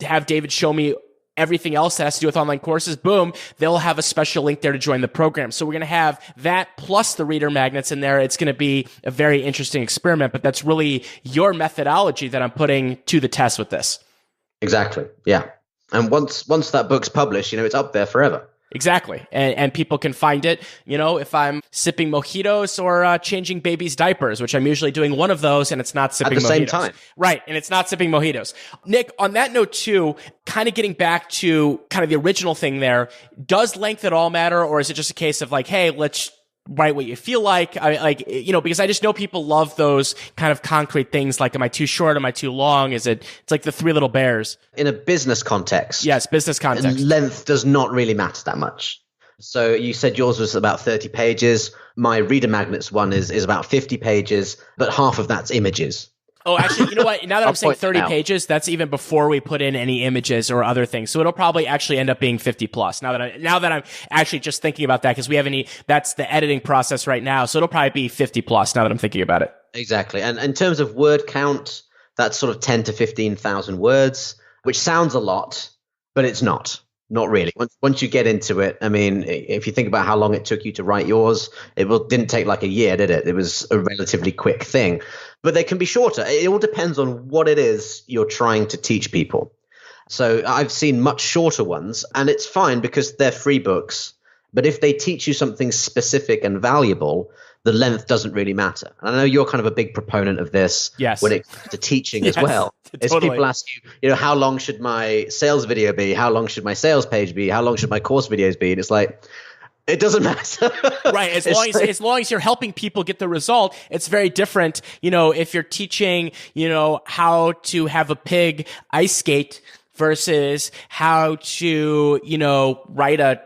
have David show me everything else that has to do with online courses, boom, they'll have a special link there to join the program. So we're going to have that plus the reader magnets in there. It's going to be a very interesting experiment, but that's really your methodology that I'm putting to the test with this. Exactly. Yeah. And once that book's published, it's up there forever. Exactly. And people can find it, if I'm sipping mojitos or changing babies' diapers, which I'm usually doing one of those, and it's not sipping mojitos. At the same time. Right. And it's not sipping mojitos. Nick, on that note too, kind of getting back to kind of the original thing there, does length at all matter? Or is it just a case of like, hey, let's write what you feel like. Because I just know people love those kind of concrete things. Like, am I too short? Am I too long? It's like the Three Little Bears. In a business context. Yes, business context. Length does not really matter that much. So you said yours was about 30 pages. My Reader Magnets one is about 50 pages, but half of that's images. Oh, actually, you know what? Now that I'm saying 30 out. pages, that's even before we put in any images or other things. So it'll probably actually end up being 50 plus. Now that I'm actually just thinking about that, because that's the editing process right now. So it'll probably be 50 plus now that I'm thinking about it. Exactly. And in terms of word count, that's sort of 10 to 15,000 words, which sounds a lot, but it's not. Not really. Once you get into it, I mean, if you think about how long it took you to write yours, didn't take like a year, did it? It was a relatively quick thing. But they can be shorter. It all depends on what it is you're trying to teach people. So I've seen much shorter ones, and it's fine because they're free books. But if they teach you something specific and valuable, the length doesn't really matter. And I know you're kind of a big proponent of this when it comes to teaching as well. Totally. As people ask you, how long should my sales video be? How long should my sales page be? How long should my course videos be? And it's like, it doesn't matter. Right. As long as you're helping people get the result, it's very different. If you're teaching, how to have a pig ice skate versus how to, write a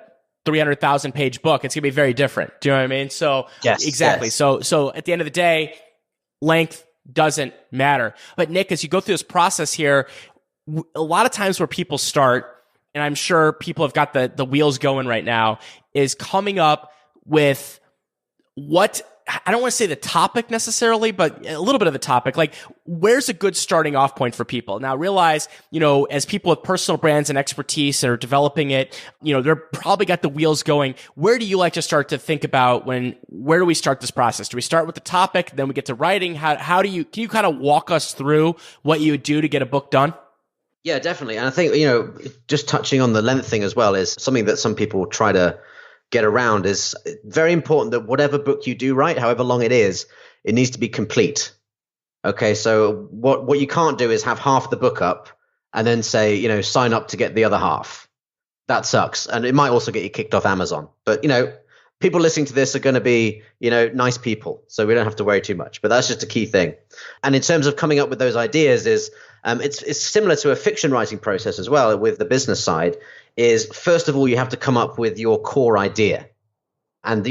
300,000 page book, it's going to be very different. Do you know what I mean? So yes, exactly. Yes. So at the end of the day, length doesn't matter. But Nick, as you go through this process here, a lot of times where people start, and I'm sure people have got the wheels going right now, is coming up with what, I don't want to say the topic necessarily, but a little bit of the topic. Like, where's a good starting off point for people? Now realize, as people with personal brands and expertise are developing it, they're probably got the wheels going. Where do you like to start to think about where do we start this process? Do we start with the topic, then we get to writing? Can you kind of walk us through what you would do to get a book done? Yeah, definitely. And I think, just touching on the length thing as well is something that some people try to get around. Is very important that whatever book you do write, however long it is, it needs to be complete. Okay, so what you can't do is have half the book up and then say, sign up to get the other half. That sucks. And it might also get you kicked off Amazon. But, people listening to this are going to be, nice people. So we don't have to worry too much. But that's just a key thing. And in terms of coming up with those ideas is it's similar to a fiction writing process as well with the business side. Is first of all, you have to come up with your core idea. And,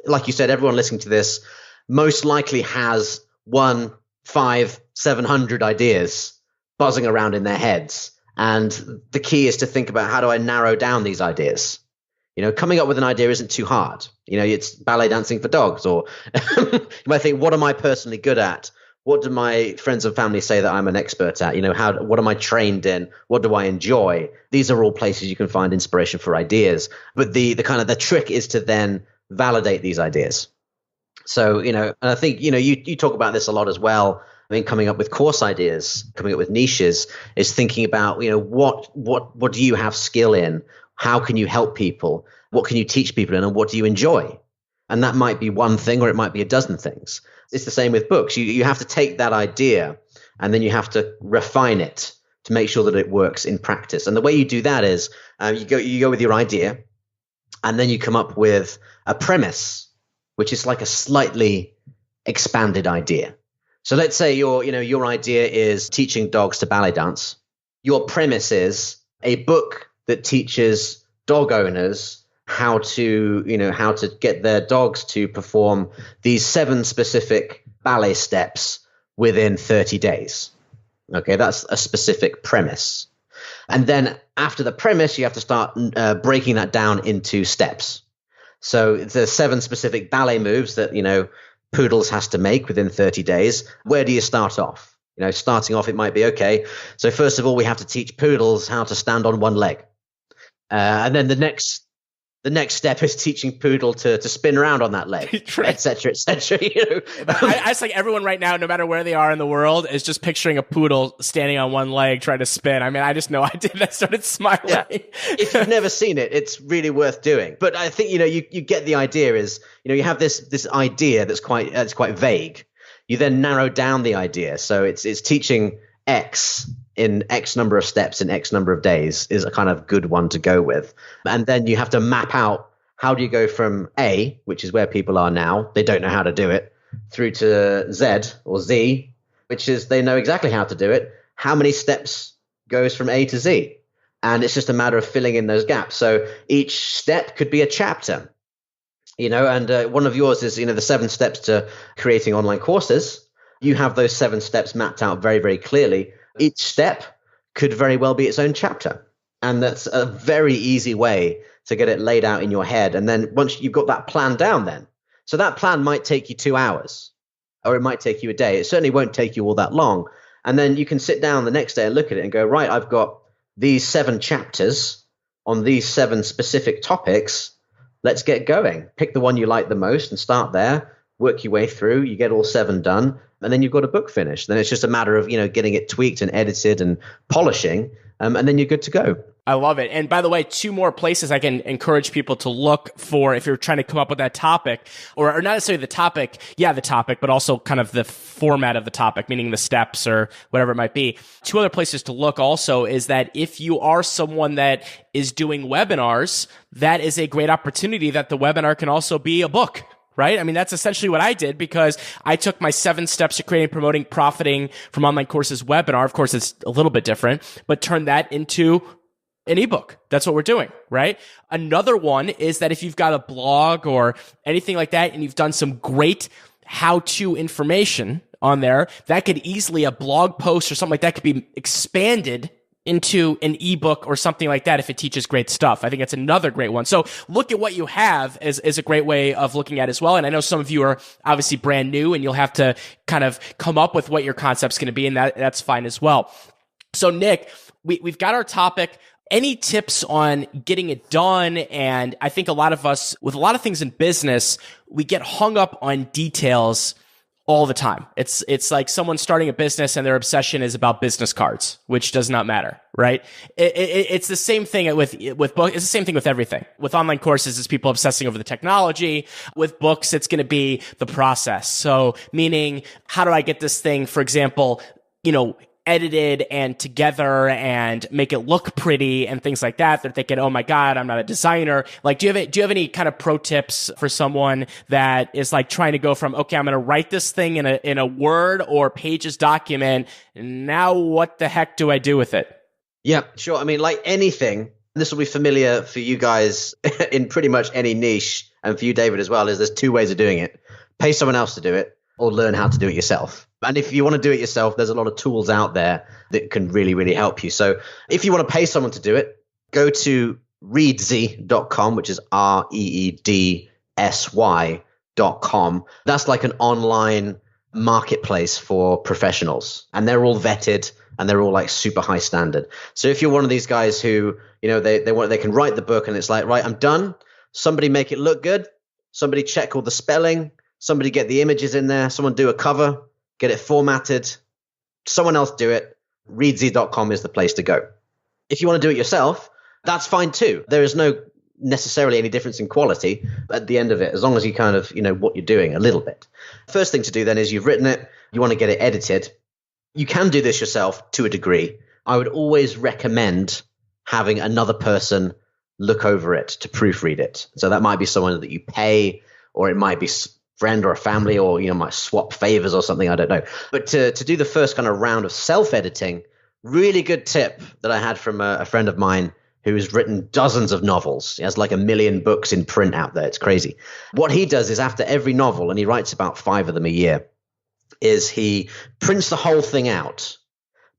like you said, everyone listening to this most likely has 1, 5, 700 ideas buzzing around in their heads. And the key is to think about, how do I narrow down these ideas? Coming up with an idea isn't too hard. It's ballet dancing for dogs, or you might think, what am I personally good at? What do my friends and family say that I'm an expert at? What am I trained in? What do I enjoy? These are all places you can find inspiration for ideas. But the kind of the trick is to then validate these ideas. So, and I think, you talk about this a lot as well. I mean, coming up with course ideas, coming up with niches, is thinking about, what do you have skill in? How can you help people? What can you teach people in? And what do you enjoy? And that might be one thing, or it might be a dozen things. It's the same with books. You have to take that idea and then you have to refine it to make sure that it works in practice. And the way you do that is you go with your idea, and then you come up with a premise, which is like a slightly expanded idea. So let's say your idea is teaching dogs to ballet dance. Your premise is a book that teaches dog owners how to get their dogs to perform these 7 specific ballet steps within 30 days. Okay, that's a specific premise. And then after the premise, you have to start breaking that down into steps. So there's 7 specific ballet moves that, Poodles has to make within 30 days. Where do you start off? Starting off, it might be, okay, so first of all, we have to teach Poodles how to stand on one leg. And then the next step is teaching Poodle to spin around on that leg, et cetera, et cetera. I just like everyone right now, no matter where they are in the world, is just picturing a poodle standing on one leg trying to spin. I mean, I just know I did. I started smiling. Yeah. If you've never seen it, it's really worth doing. But I think you get the idea. Is you have this idea that's quite vague. You then narrow down the idea, so it's teaching X in X number of steps in X number of days is a kind of good one to go with. And then you have to map out how do you go from A, which is where people are now, they don't know how to do it, through to Z or Z, which is they know exactly how to do it. How many steps goes from A to Z? And it's just a matter of filling in those gaps. So each step could be a chapter, and one of yours is, the 7 steps to creating online courses. You have those 7 steps mapped out very, very clearly. Each step could very well be its own chapter. And that's a very easy way to get it laid out in your head. And then once you've got that plan down then, so that plan might take you 2 hours, or it might take you a day. It certainly won't take you all that long. And then you can sit down the next day and look at it and go, right, I've got these 7 chapters on these 7 specific topics. Let's get going. Pick the one you like the most and start there. Work your way through. You get all 7 done, and then you've got a book finished. Then it's just a matter of getting it tweaked and edited and polishing, and then you're good to go. I love it. And by the way, 2 more places I can encourage people to look for if you're trying to come up with that topic, or not necessarily the topic, but also kind of the format of the topic, meaning the steps or whatever it might be. 2 other places to look also is that if you are someone that is doing webinars, that is a great opportunity that the webinar can also be a book. Right? I mean, that's essentially what I did, because I took my 7 steps to creating, promoting, profiting from online courses webinar. Of course, it's a little bit different, but turned that into an ebook. That's what we're doing, right? Another one is that if you've got a blog or anything like that, and you've done some great how-to information on there, that could easily, a blog post or something like that could be expanded into an ebook or something like that if it teaches great stuff. I think that's another great one. So look at what you have is a great way of looking at it as well. And I know some of you are obviously brand new, and you'll have to kind of come up with what your concept's going to be, and that's fine as well. So Nick, we've got our topic. Any tips on getting it done? And I think a lot of us, with a lot of things in business, we get hung up on details all the time. It's like someone starting a business and their obsession is about business cards, which does not matter, right? It's the same thing with books. It's the same thing with everything. With online courses, it's people obsessing over the technology. With books, it's going to be the process. So meaning, how do I get this thing, for example, edited and together and make it look pretty and things like that. They're thinking, oh my God, I'm not a designer. Like, do you have any kind of pro tips for someone that is like trying to go from, okay, I'm going to write this thing in a Word or Pages document. Now what the heck do I do with it? Yeah, sure. I mean, like anything, this will be familiar for you guys in pretty much any niche, and for you, David, as well, is there's 2 ways of doing it. Pay someone else to do it, or learn how to do it yourself. And if you want to do it yourself, there's a lot of tools out there that can really, really help you. So if you want to pay someone to do it, go to reedsy.com, which is REEDSY.com. That's like an online marketplace for professionals, and they're all vetted and they're all like super high standard. So if you're one of these guys who, they can write the book and it's like, right, I'm done. Somebody make it look good. Somebody check all the spelling. Somebody get the images in there. Someone do a cover. Get it formatted, someone else do it. Reedsy.com is the place to go. If you want to do it yourself, that's fine too. There is no necessarily any difference in quality at the end of it, as long as you kind of, what you're doing a little bit. First thing to do then is you've written it, you want to get it edited. You can do this yourself to a degree. I would always recommend having another person look over it to proofread it. So that might be someone that you pay, or it might be friend or a family, or might swap favors or something, I don't know. But to do the first kind of round of self-editing, really good tip that I had from a friend of mine who's written dozens of novels. He has like 1 million books in print out there. It's crazy. What he does is after every novel, and he writes about 5 of them a year, is he prints the whole thing out,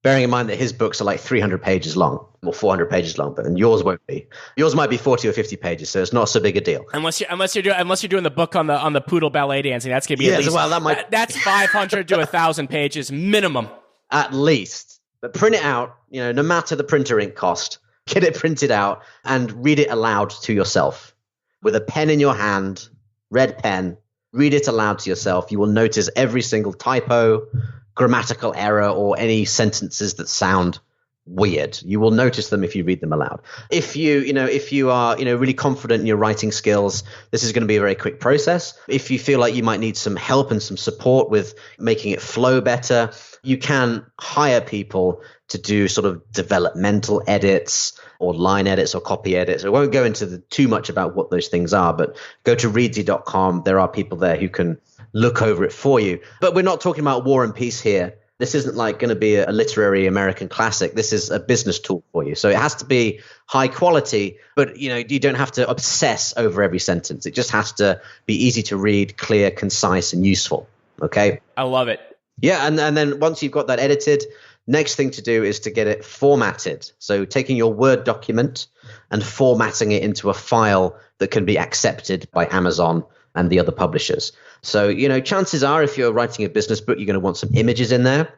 bearing in mind that his books are like 300 pages long, or 400 pages long, and yours won't be. Yours might be 40 or 50 pages, so it's not so big a deal. Unless you're doing the book on the poodle ballet dancing, that's gonna be at least, well, that's 500 to 1,000 pages minimum. At least, but print it out. No matter the printer ink cost, get it printed out and read it aloud to yourself with a pen in your hand, red pen. Read it aloud to yourself. You will notice every single typo, grammatical error, or any sentences that sound weird. You will notice them if you read them aloud. If you are really confident in your writing skills, this is going to be a very quick process. If you feel like you might need some help and some support with making it flow better, you can hire people to do sort of developmental edits. or line edits or copy edits. I won't go into too much about what those things are, but go to readsy.com. There are people there who can look over it for you. But we're not talking about War and Peace here. This isn't like going to be a literary American classic. This is a business tool for you. So it has to be high quality, but you don't have to obsess over every sentence. It just has to be easy to read, clear, concise, and useful. Okay? I love it. Yeah, and then once you've got that edited, next thing to do is to get it formatted. So taking your Word document and formatting it into a file that can be accepted by Amazon and the other publishers. So, chances are if you're writing a business book, you're going to want some images in there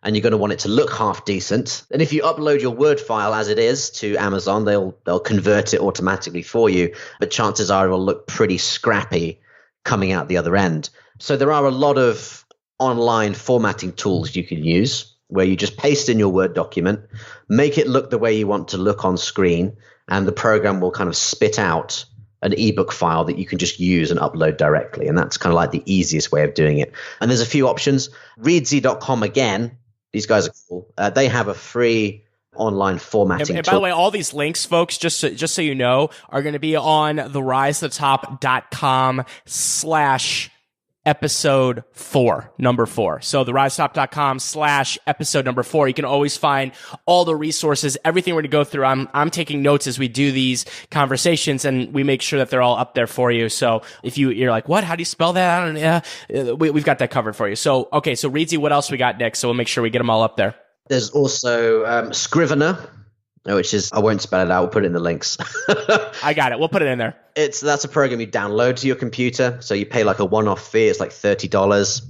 and you're going to want it to look half decent. And if you upload your Word file as it is to Amazon, they'll convert it automatically for you. But chances are it will look pretty scrappy coming out the other end. So there are a lot of online formatting tools you can use where you just paste in your Word document, make it look the way you want to look on screen, and the program will kind of spit out an ebook file that you can just use and upload directly. And that's kind of like the easiest way of doing it. And there's a few options. Readsy.com, again, these guys are cool. They have a free online formatting and by the way, all these links, folks, just so you know, are going to be on therisetothetop.com/episode 4, number 4. So therisetothetop.com/episode number 4. You can always find all the resources, everything we're going to go through. I'm taking notes as we do these conversations, and we make sure that they're all up there for you. So if you're like, what? How do you spell that? I don't know. We've got that covered for you. So, okay. So Readsy, what else we got next? So we'll make sure we get them all up there. There's also Scrivener, which is, I won't spell it out. We'll put it in the links. I got it. We'll put it in there. That's a program you download to your computer. So you pay like a one-off fee. It's like $30.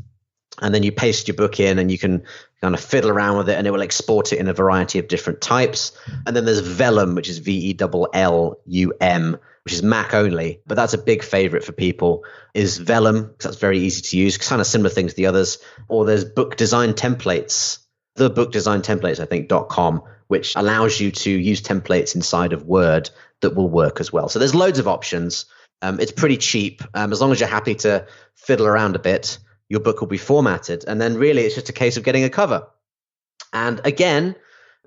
And then you paste your book in and you can kind of fiddle around with it and it will export it in a variety of different types. And then there's Vellum, which is VELLUM, which is Mac only. But that's a big favorite for people, is Vellum, because that's very easy to use, kind of similar things to the others. Or there's Book Design Templates, the Book Design Templates, I think, .com, which allows you to use templates inside of Word that will work as well. So there's loads of options. It's pretty cheap. As long as you're happy to fiddle around a bit, your book will be formatted. And then really it's just a case of getting a cover. And again,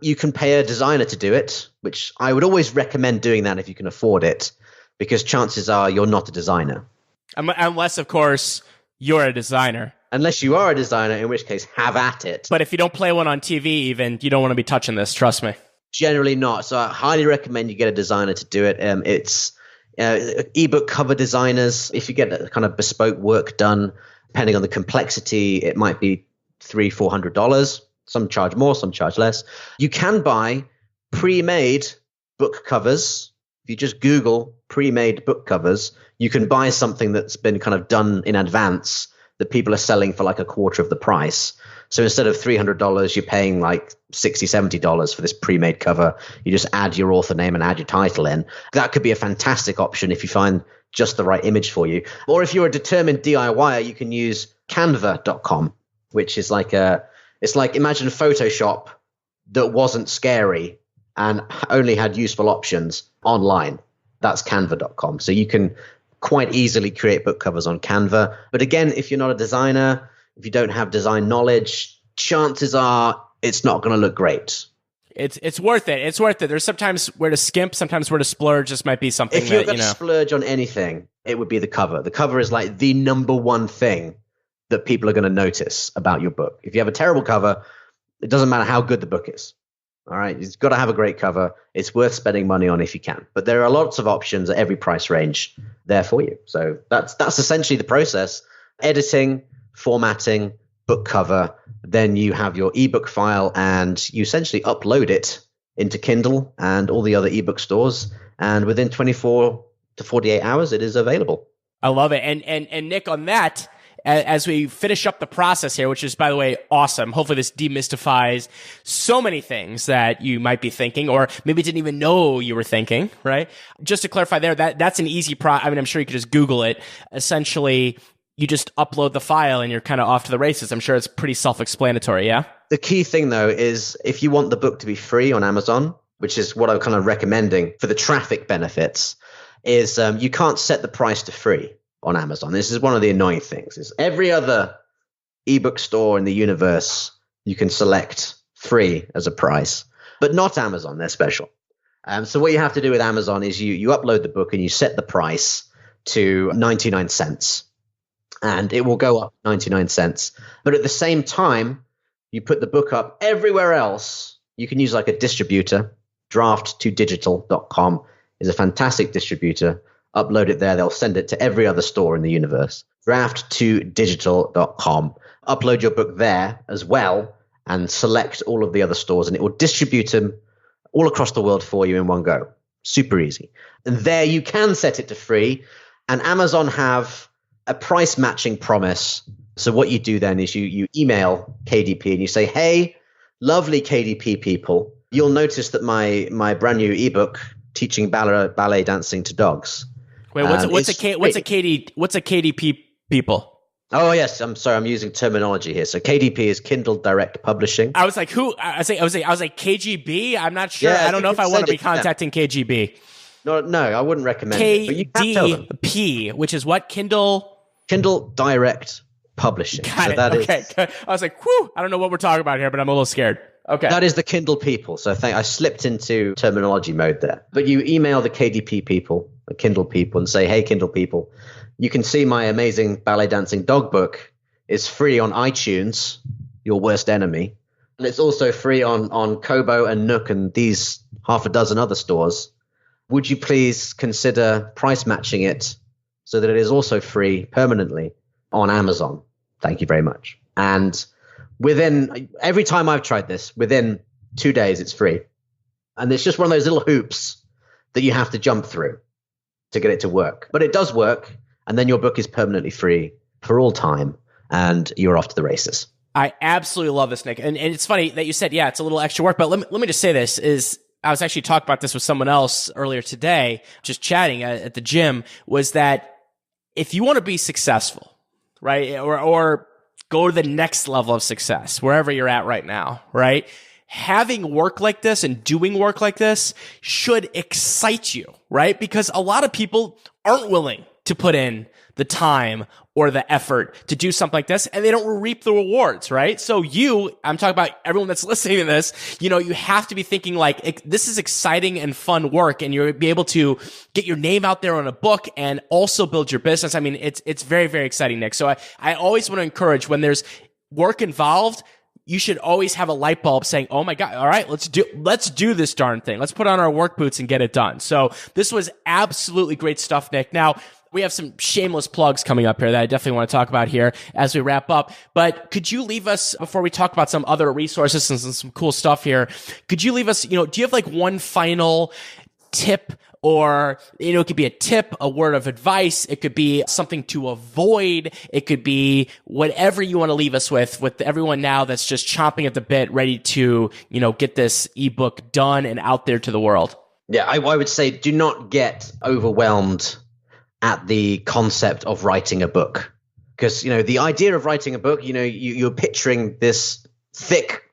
you can pay a designer to do it, which I would always recommend doing that if you can afford it, because chances are you're not a designer. Unless, of course, you're a designer. Unless you are a designer, in which case, have at it. But if you don't play one on TV even, you don't want to be touching this, trust me. Generally not. So I highly recommend you get a designer to do it. It's ebook cover designers. If you get a kind of bespoke work done, depending on the complexity, it might be $300-$400. Some charge more, some charge less. You can buy pre-made book covers. If you just Google pre-made book covers, you can buy something that's been kind of done in advance that people are selling for like a quarter of the price. So instead of $300, you're paying like $60-$70 for this pre-made cover. You just add your author name and add your title in. That could be a fantastic option if you find just the right image for you. Or if you're a determined DIYer, you can use canva.com, which is it's like imagine Photoshop that wasn't scary and only had useful options online. That's canva.com. So you can quite easily create book covers on Canva. But again, if you're not a designer, if you don't have design knowledge, chances are it's not going to look great. It's worth it. It's worth it. There's sometimes where to skimp, sometimes where to splurge. This might be something if you're going to splurge on anything, it would be the cover. The cover is like the number one thing that people are going to notice about your book. If you have a terrible cover, it doesn't matter how good the book is. All right, you've got to have a great cover. It's worth spending money on if you can. But there are lots of options at every price range there for you. So that's essentially the process. Editing, formatting, book cover. Then you have your ebook file and you essentially upload it into Kindle and all the other ebook stores. And within 24 to 48 hours, it is available. I love it. And Nick, on that, as we finish up the process here, which is, by the way, awesome. Hopefully this demystifies so many things that you might be thinking or maybe didn't even know you were thinking, right? Just to clarify there, that's an easy I'm sure you could just Google it. Essentially, you just upload the file and you're kind of off to the races. I'm sure it's pretty self-explanatory, yeah? The key thing, though, is if you want the book to be free on Amazon, which is what I'm kind of recommending for the traffic benefits, is you can't set the price to free on Amazon. This is one of the annoying things. Is every other ebook store in the universe, you can select free as a price, but not Amazon. They're special. So what you have to do with Amazon is you upload the book and you set the price to 99 cents. And it will go up 99 cents. But at the same time, you put the book up everywhere else. You can use like a distributor. Draft2digital.com is a fantastic distributor. Upload it there. They'll send it to every other store in the universe. Draft2digital.com. Upload your book there as well and select all of the other stores, and it will distribute them all across the world for you in one go. Super easy. And there you can set it to free. And Amazon have a price matching promise. So what you do then is you email KDP and you say, hey, lovely KDP people, you'll notice that my brand new ebook teaching ballet dancing to dogs. Wait, what's a KDP people? Oh yes, I'm sorry, I'm using terminology here. So KDP is Kindle Direct Publishing. I was like, who? I was like KGB. I'm not sure. Yeah, I don't know if I want to be contacting KGB. No, I wouldn't recommend it. But you can tell them. KDP, which is what? Kindle Direct Publishing. Got it. Okay. I was like, whew, I don't know what we're talking about here, but I'm a little scared. Okay. That is the Kindle people. So I slipped into terminology mode there. But you email the KDP people, the Kindle people, and say, hey, Kindle people, you can see my amazing ballet dancing dog book is free on iTunes, your worst enemy. And it's also free on Kobo and Nook and these half a dozen other stores. Would you please consider price matching it so that it is also free permanently on Amazon? Thank you very much. And every time I've tried this, within 2 days, it's free. And it's just one of those little hoops that you have to jump through to get it to work. But it does work. And then your book is permanently free for all time. And you're off to the races. I absolutely love this, Nick. And it's funny that you said, yeah, it's a little extra work. But let me just say this is, I was actually talking about this with someone else earlier today, just chatting at the gym, was that if you want to be successful, right, or go to the next level of success, wherever you're at right now, right, having work like this and doing work like this should excite you, right? Because a lot of people aren't willing to put in the time or the effort to do something like this, and they don't reap the rewards, right? So I'm talking about everyone that's listening to this, you have to be thinking like, this is exciting and fun work, and you'll be able to get your name out there on a book and also build your business. I mean, it's very, very exciting, Nick. So I always want to encourage, when there's work involved, you should always have a light bulb saying, oh my God, all right, let's do this darn thing. Let's put on our work boots and get it done. So this was absolutely great stuff, Nick. Now, we have some shameless plugs coming up here that I definitely want to talk about here as we wrap up. But could you leave us, before we talk about some other resources and some cool stuff here, could you leave us, do you have like one final tip, or, it could be a tip, a word of advice. It could be something to avoid. It could be whatever you want to leave us with everyone now that's just chomping at the bit, ready to, get this ebook done and out there to the world. Yeah, I would say do not get overwhelmed at the concept of writing a book, because the idea of writing a book, you're picturing this thick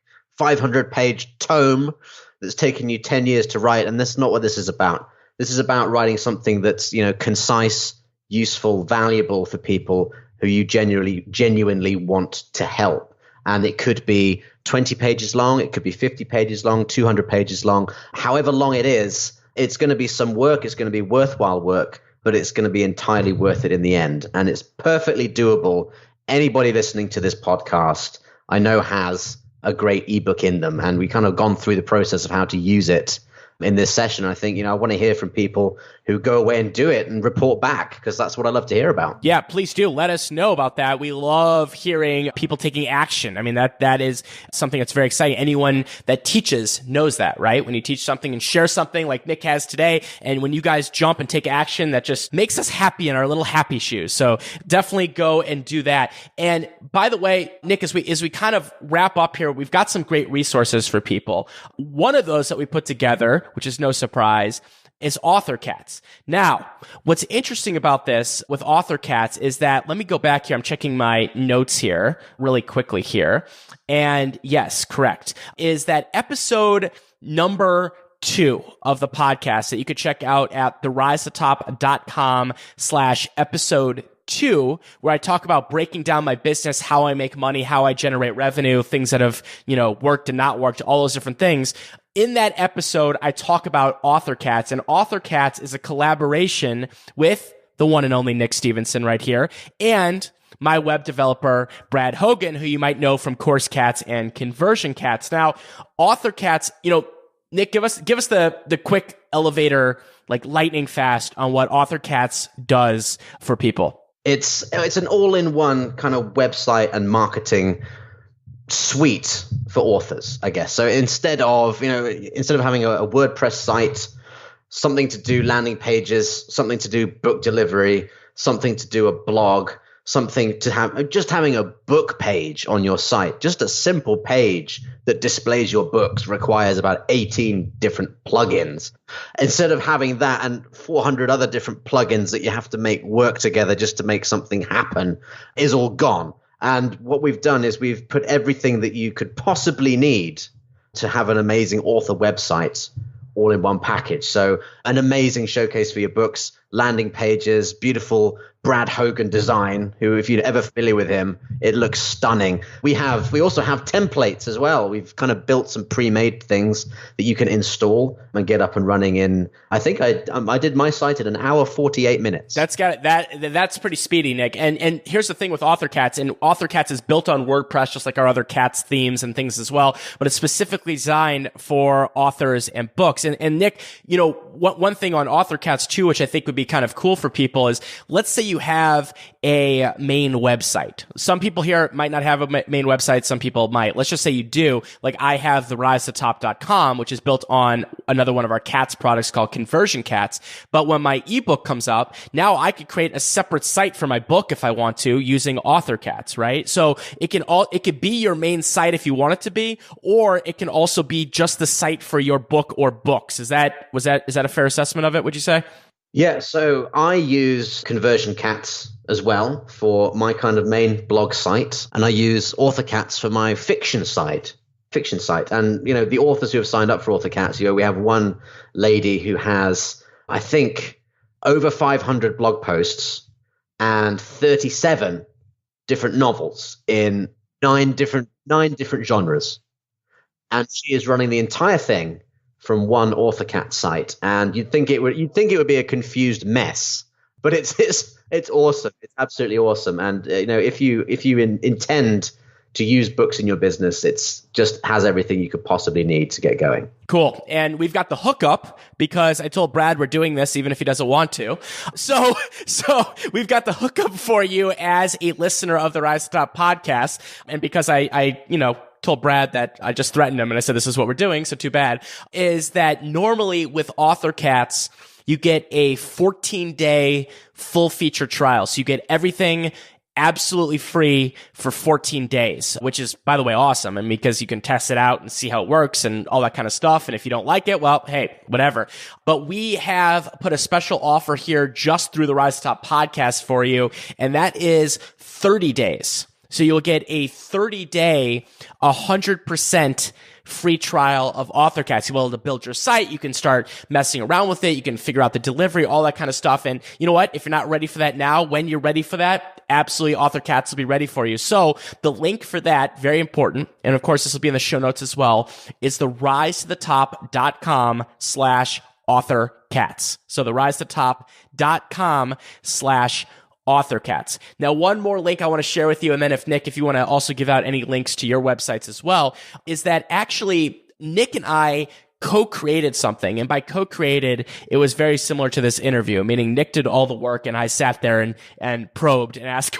500-page tome that's taken you 10 years to write, and that's not what this is about. This is about writing something that's concise, useful, valuable for people who you genuinely want to help. And it could be 20 pages long, it could be 50 pages long, 200 pages long, however long it is. It's going to be some work, it's going to be worthwhile work, but it's going to be entirely worth it in the end. And it's perfectly doable. Anybody listening to this podcast, I know, has a great ebook in them. And we kind of gone through the process of how to use it in this session. I think, I want to hear from people who go away and do it and report back, because that's what I love to hear about. Yeah, please do. Let us know about that. We love hearing people taking action. I mean, that is something that's very exciting. Anyone that teaches knows that, right? When you teach something and share something like Nick has today, and when you guys jump and take action, that just makes us happy in our little happy shoes. So definitely go and do that. And by the way, Nick, as we kind of wrap up here, we've got some great resources for people. One of those that we put together, which is no surprise, is Author Cats. Now, what's interesting about this with Author Cats is that, let me go back here. I'm checking my notes here really quickly here. And yes, correct, is that episode number 2 of the podcast that you could check out at therisetotop.com/episode 2, where I talk about breaking down my business, how I make money, how I generate revenue, things that have, worked and not worked, all those different things. In that episode, I talk about AuthorCats, and AuthorCats is a collaboration with the one and only Nick Stevenson right here, and my web developer, Brad Hogan, who you might know from Course Cats and Conversion Cats. Now, AuthorCats, Nick, give us the quick elevator, like lightning fast, on what AuthorCats does for people. It's an all-in-one kind of website and marketing suite for authors, I guess. So instead of having a WordPress site, something to do landing pages, something to do book delivery, something to do a blog, something to have just having a book page on your site, just a simple page that displays your books requires about 18 different plugins. Instead of having that and 400 other different plugins that you have to make work together just to make something happen is all gone. And what we've done is we've put everything that you could possibly need to have an amazing author website all in one package. So an amazing showcase for your books, landing pages, beautiful Brad Hogan design, who, if you're ever familiar with him, it looks stunning. We also have templates as well. We've kind of built some pre-made things that you can install and get up and running in. I think I did my site in 1 hour 48 minutes. That's pretty speedy, Nick. And here's the thing with AuthorCats, and AuthorCats is built on WordPress just like our other Cats themes and things as well, but it's specifically designed for authors and books. And Nick, one thing on AuthorCats too, which I think would be kind of cool for people, is let's say you have a main website. Some people here might not have a main website. Some people might. Let's just say you do. Like I have the risetotop.com, which is built on another one of our Cats products called Conversion Cats. But when my ebook comes up, now I could create a separate site for my book if I want to using AuthorCats, right? So it could be your main site if you want it to be, or it can also be just the site for your book or books. Is that a fair assessment of it, would you say? Yeah, so I use Conversion Cats as well for my kind of main blog site, and I use AuthorCats for my fiction site. And the authors who have signed up for AuthorCats, we have one lady who has, I think, over 500 blog posts and 37 different novels in nine different genres, and she is running the entire thing from one AuthorCat site, and you'd think it would be a confused mess, but it's awesome. It's absolutely awesome. And if you intend to use books in your business, it's just has everything you could possibly need to get going. Cool. And we've got the hookup because I told Brad we're doing this even if he doesn't want to. So we've got the hookup for you as a listener of the Rise to Top podcast, and because I told Brad that I just threatened him and I said, this is what we're doing, so too bad, is that normally with AuthorCats, you get a 14-day full feature trial. So you get everything absolutely free for 14 days, which is, by the way, awesome. And because you can test it out and see how it works and all that kind of stuff. And if you don't like it, well, hey, whatever. But we have put a special offer here just through the Rise to Top podcast for you, and that is 30 days. So you'll get a 30-day, 100% free trial of AuthorCats. You'll be able to build your site. You can start messing around with it. You can figure out the delivery, all that kind of stuff. And you know what? If you're not ready for that now, when you're ready for that, absolutely AuthorCats will be ready for you. So the link for that, very important, and of course this will be in the show notes as well, is the risetotop.com/AuthorCats. So the risetotop.com/AuthorCats. Now, one more link I want to share with you, and then if you want to also give out any links to your websites as well, is that actually Nick and I co-created something. And by co-created, it was very similar to this interview, meaning Nick did all the work and I sat there and probed and asked.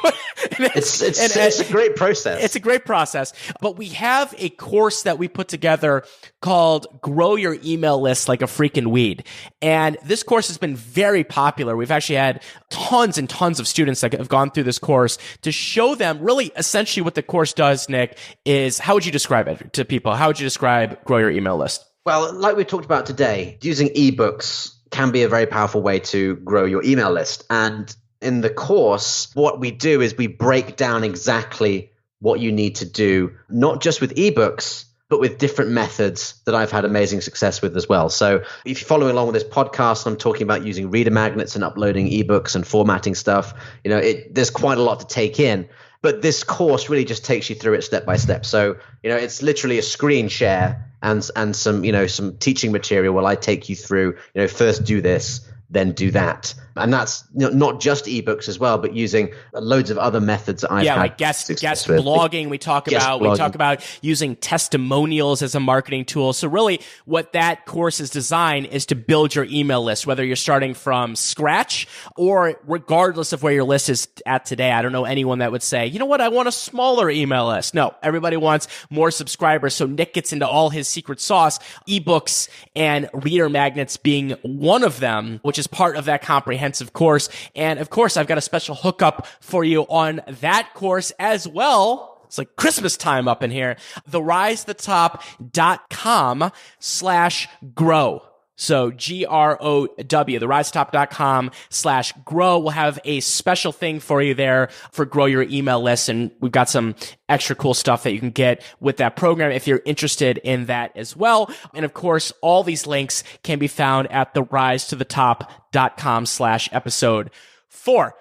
It's a great process. It's a great process. But we have a course that we put together called Grow Your Email List Like a Freaking Weed. And this course has been very popular. We've actually had tons and tons of students that have gone through this course to show them really essentially what the course does, Nick, is how would you describe it to people? How would you describe Grow Your Email List? Well, like we talked about today, using ebooks can be a very powerful way to grow your email list. And in the course, what we do is we break down exactly what you need to do, not just with ebooks, but with different methods that I've had amazing success with as well. So if you're following along with this podcast, I'm talking about using reader magnets and uploading ebooks and formatting stuff. There's quite a lot to take in. But this course really just takes you through it step by step. So, it's literally a screen share and some teaching material where I take you through, first do this, then do that. And that's not just ebooks as well, but using loads of other methods that I've had. Like guest blogging. We talk about using testimonials as a marketing tool. So really what that course is designed is to build your email list, whether you're starting from scratch or regardless of where your list is at today. I don't know anyone that would say, you know what, I want a smaller email list. No, everybody wants more subscribers. So Nick gets into all his secret sauce, ebooks and reader magnets being one of them, which is part of that comprehensive course. And of course, I've got a special hookup for you on that course as well. It's like Christmas time up in here. TheRiseToTop.com/grow. So GROW, TheRiseToTop.com/grow. We'll have a special thing for you there for grow your email list. And we've got some extra cool stuff that you can get with that program if you're interested in that as well. And of course, all these links can be found at TheRiseToTop.com/episode 4.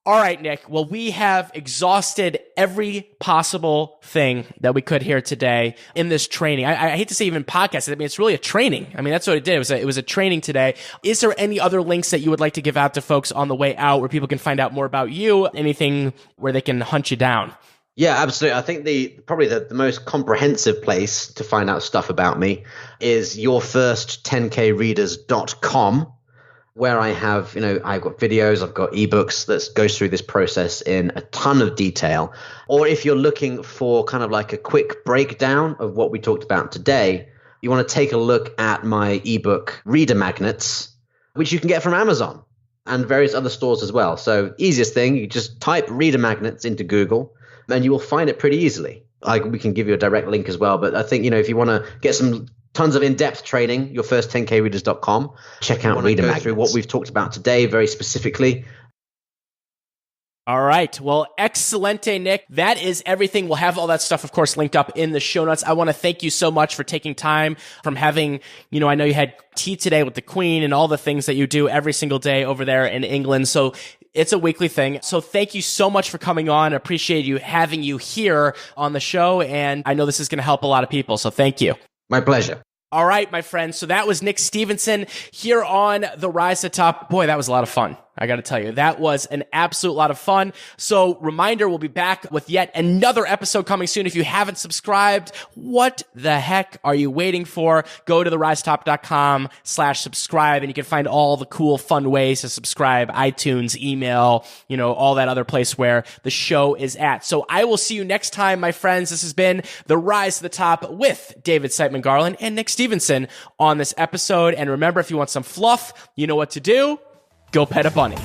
All right, Nick. Well, we have exhausted every possible thing that we could here today in this training. I hate to say even podcast. I mean, it's really a training. I mean, that's what it did. It was a training today. Is there any other links that you would like to give out to folks on the way out where people can find out more about you? Anything where they can hunt you down? Yeah, absolutely. I think probably the most comprehensive place to find out stuff about me is yourfirst10kreaders.com. where I have, I've got videos, I've got ebooks that goes through this process in a ton of detail. Or if you're looking for kind of like a quick breakdown of what we talked about today, you want to take a look at my ebook reader magnets, which you can get from Amazon and various other stores as well. So easiest thing, you just type reader magnets into Google and you will find it pretty easily. We can give you a direct link as well. But I think, if you want to get some tons of in-depth training, yourfirst10kreaders.com. Check out reader magnets. Through what we've talked about today very specifically. All right. Well, excelente, Nick. That is everything. We'll have all that stuff, of course, linked up in the show notes. I want to thank you so much for taking time from having, I know you had tea today with the Queen and all the things that you do every single day over there in England. So it's a weekly thing. So thank you so much for coming on. I appreciate having you here on the show. And I know this is going to help a lot of people. So thank you. My pleasure. All right, my friends. So that was Nick Stevenson here on The Rise to Top. Boy, that was a lot of fun. I got to tell you, that was an absolute lot of fun. So reminder, we'll be back with yet another episode coming soon. If you haven't subscribed, what the heck are you waiting for? Go to therisetop.com/subscribe and you can find all the cool, fun ways to subscribe, iTunes, email, all that other place where the show is at. So I will see you next time, my friends. This has been The Rise to the Top with David Siteman Garland and Nick Stevenson on this episode. And remember, if you want some fluff, you know what to do. Go pet a bunny.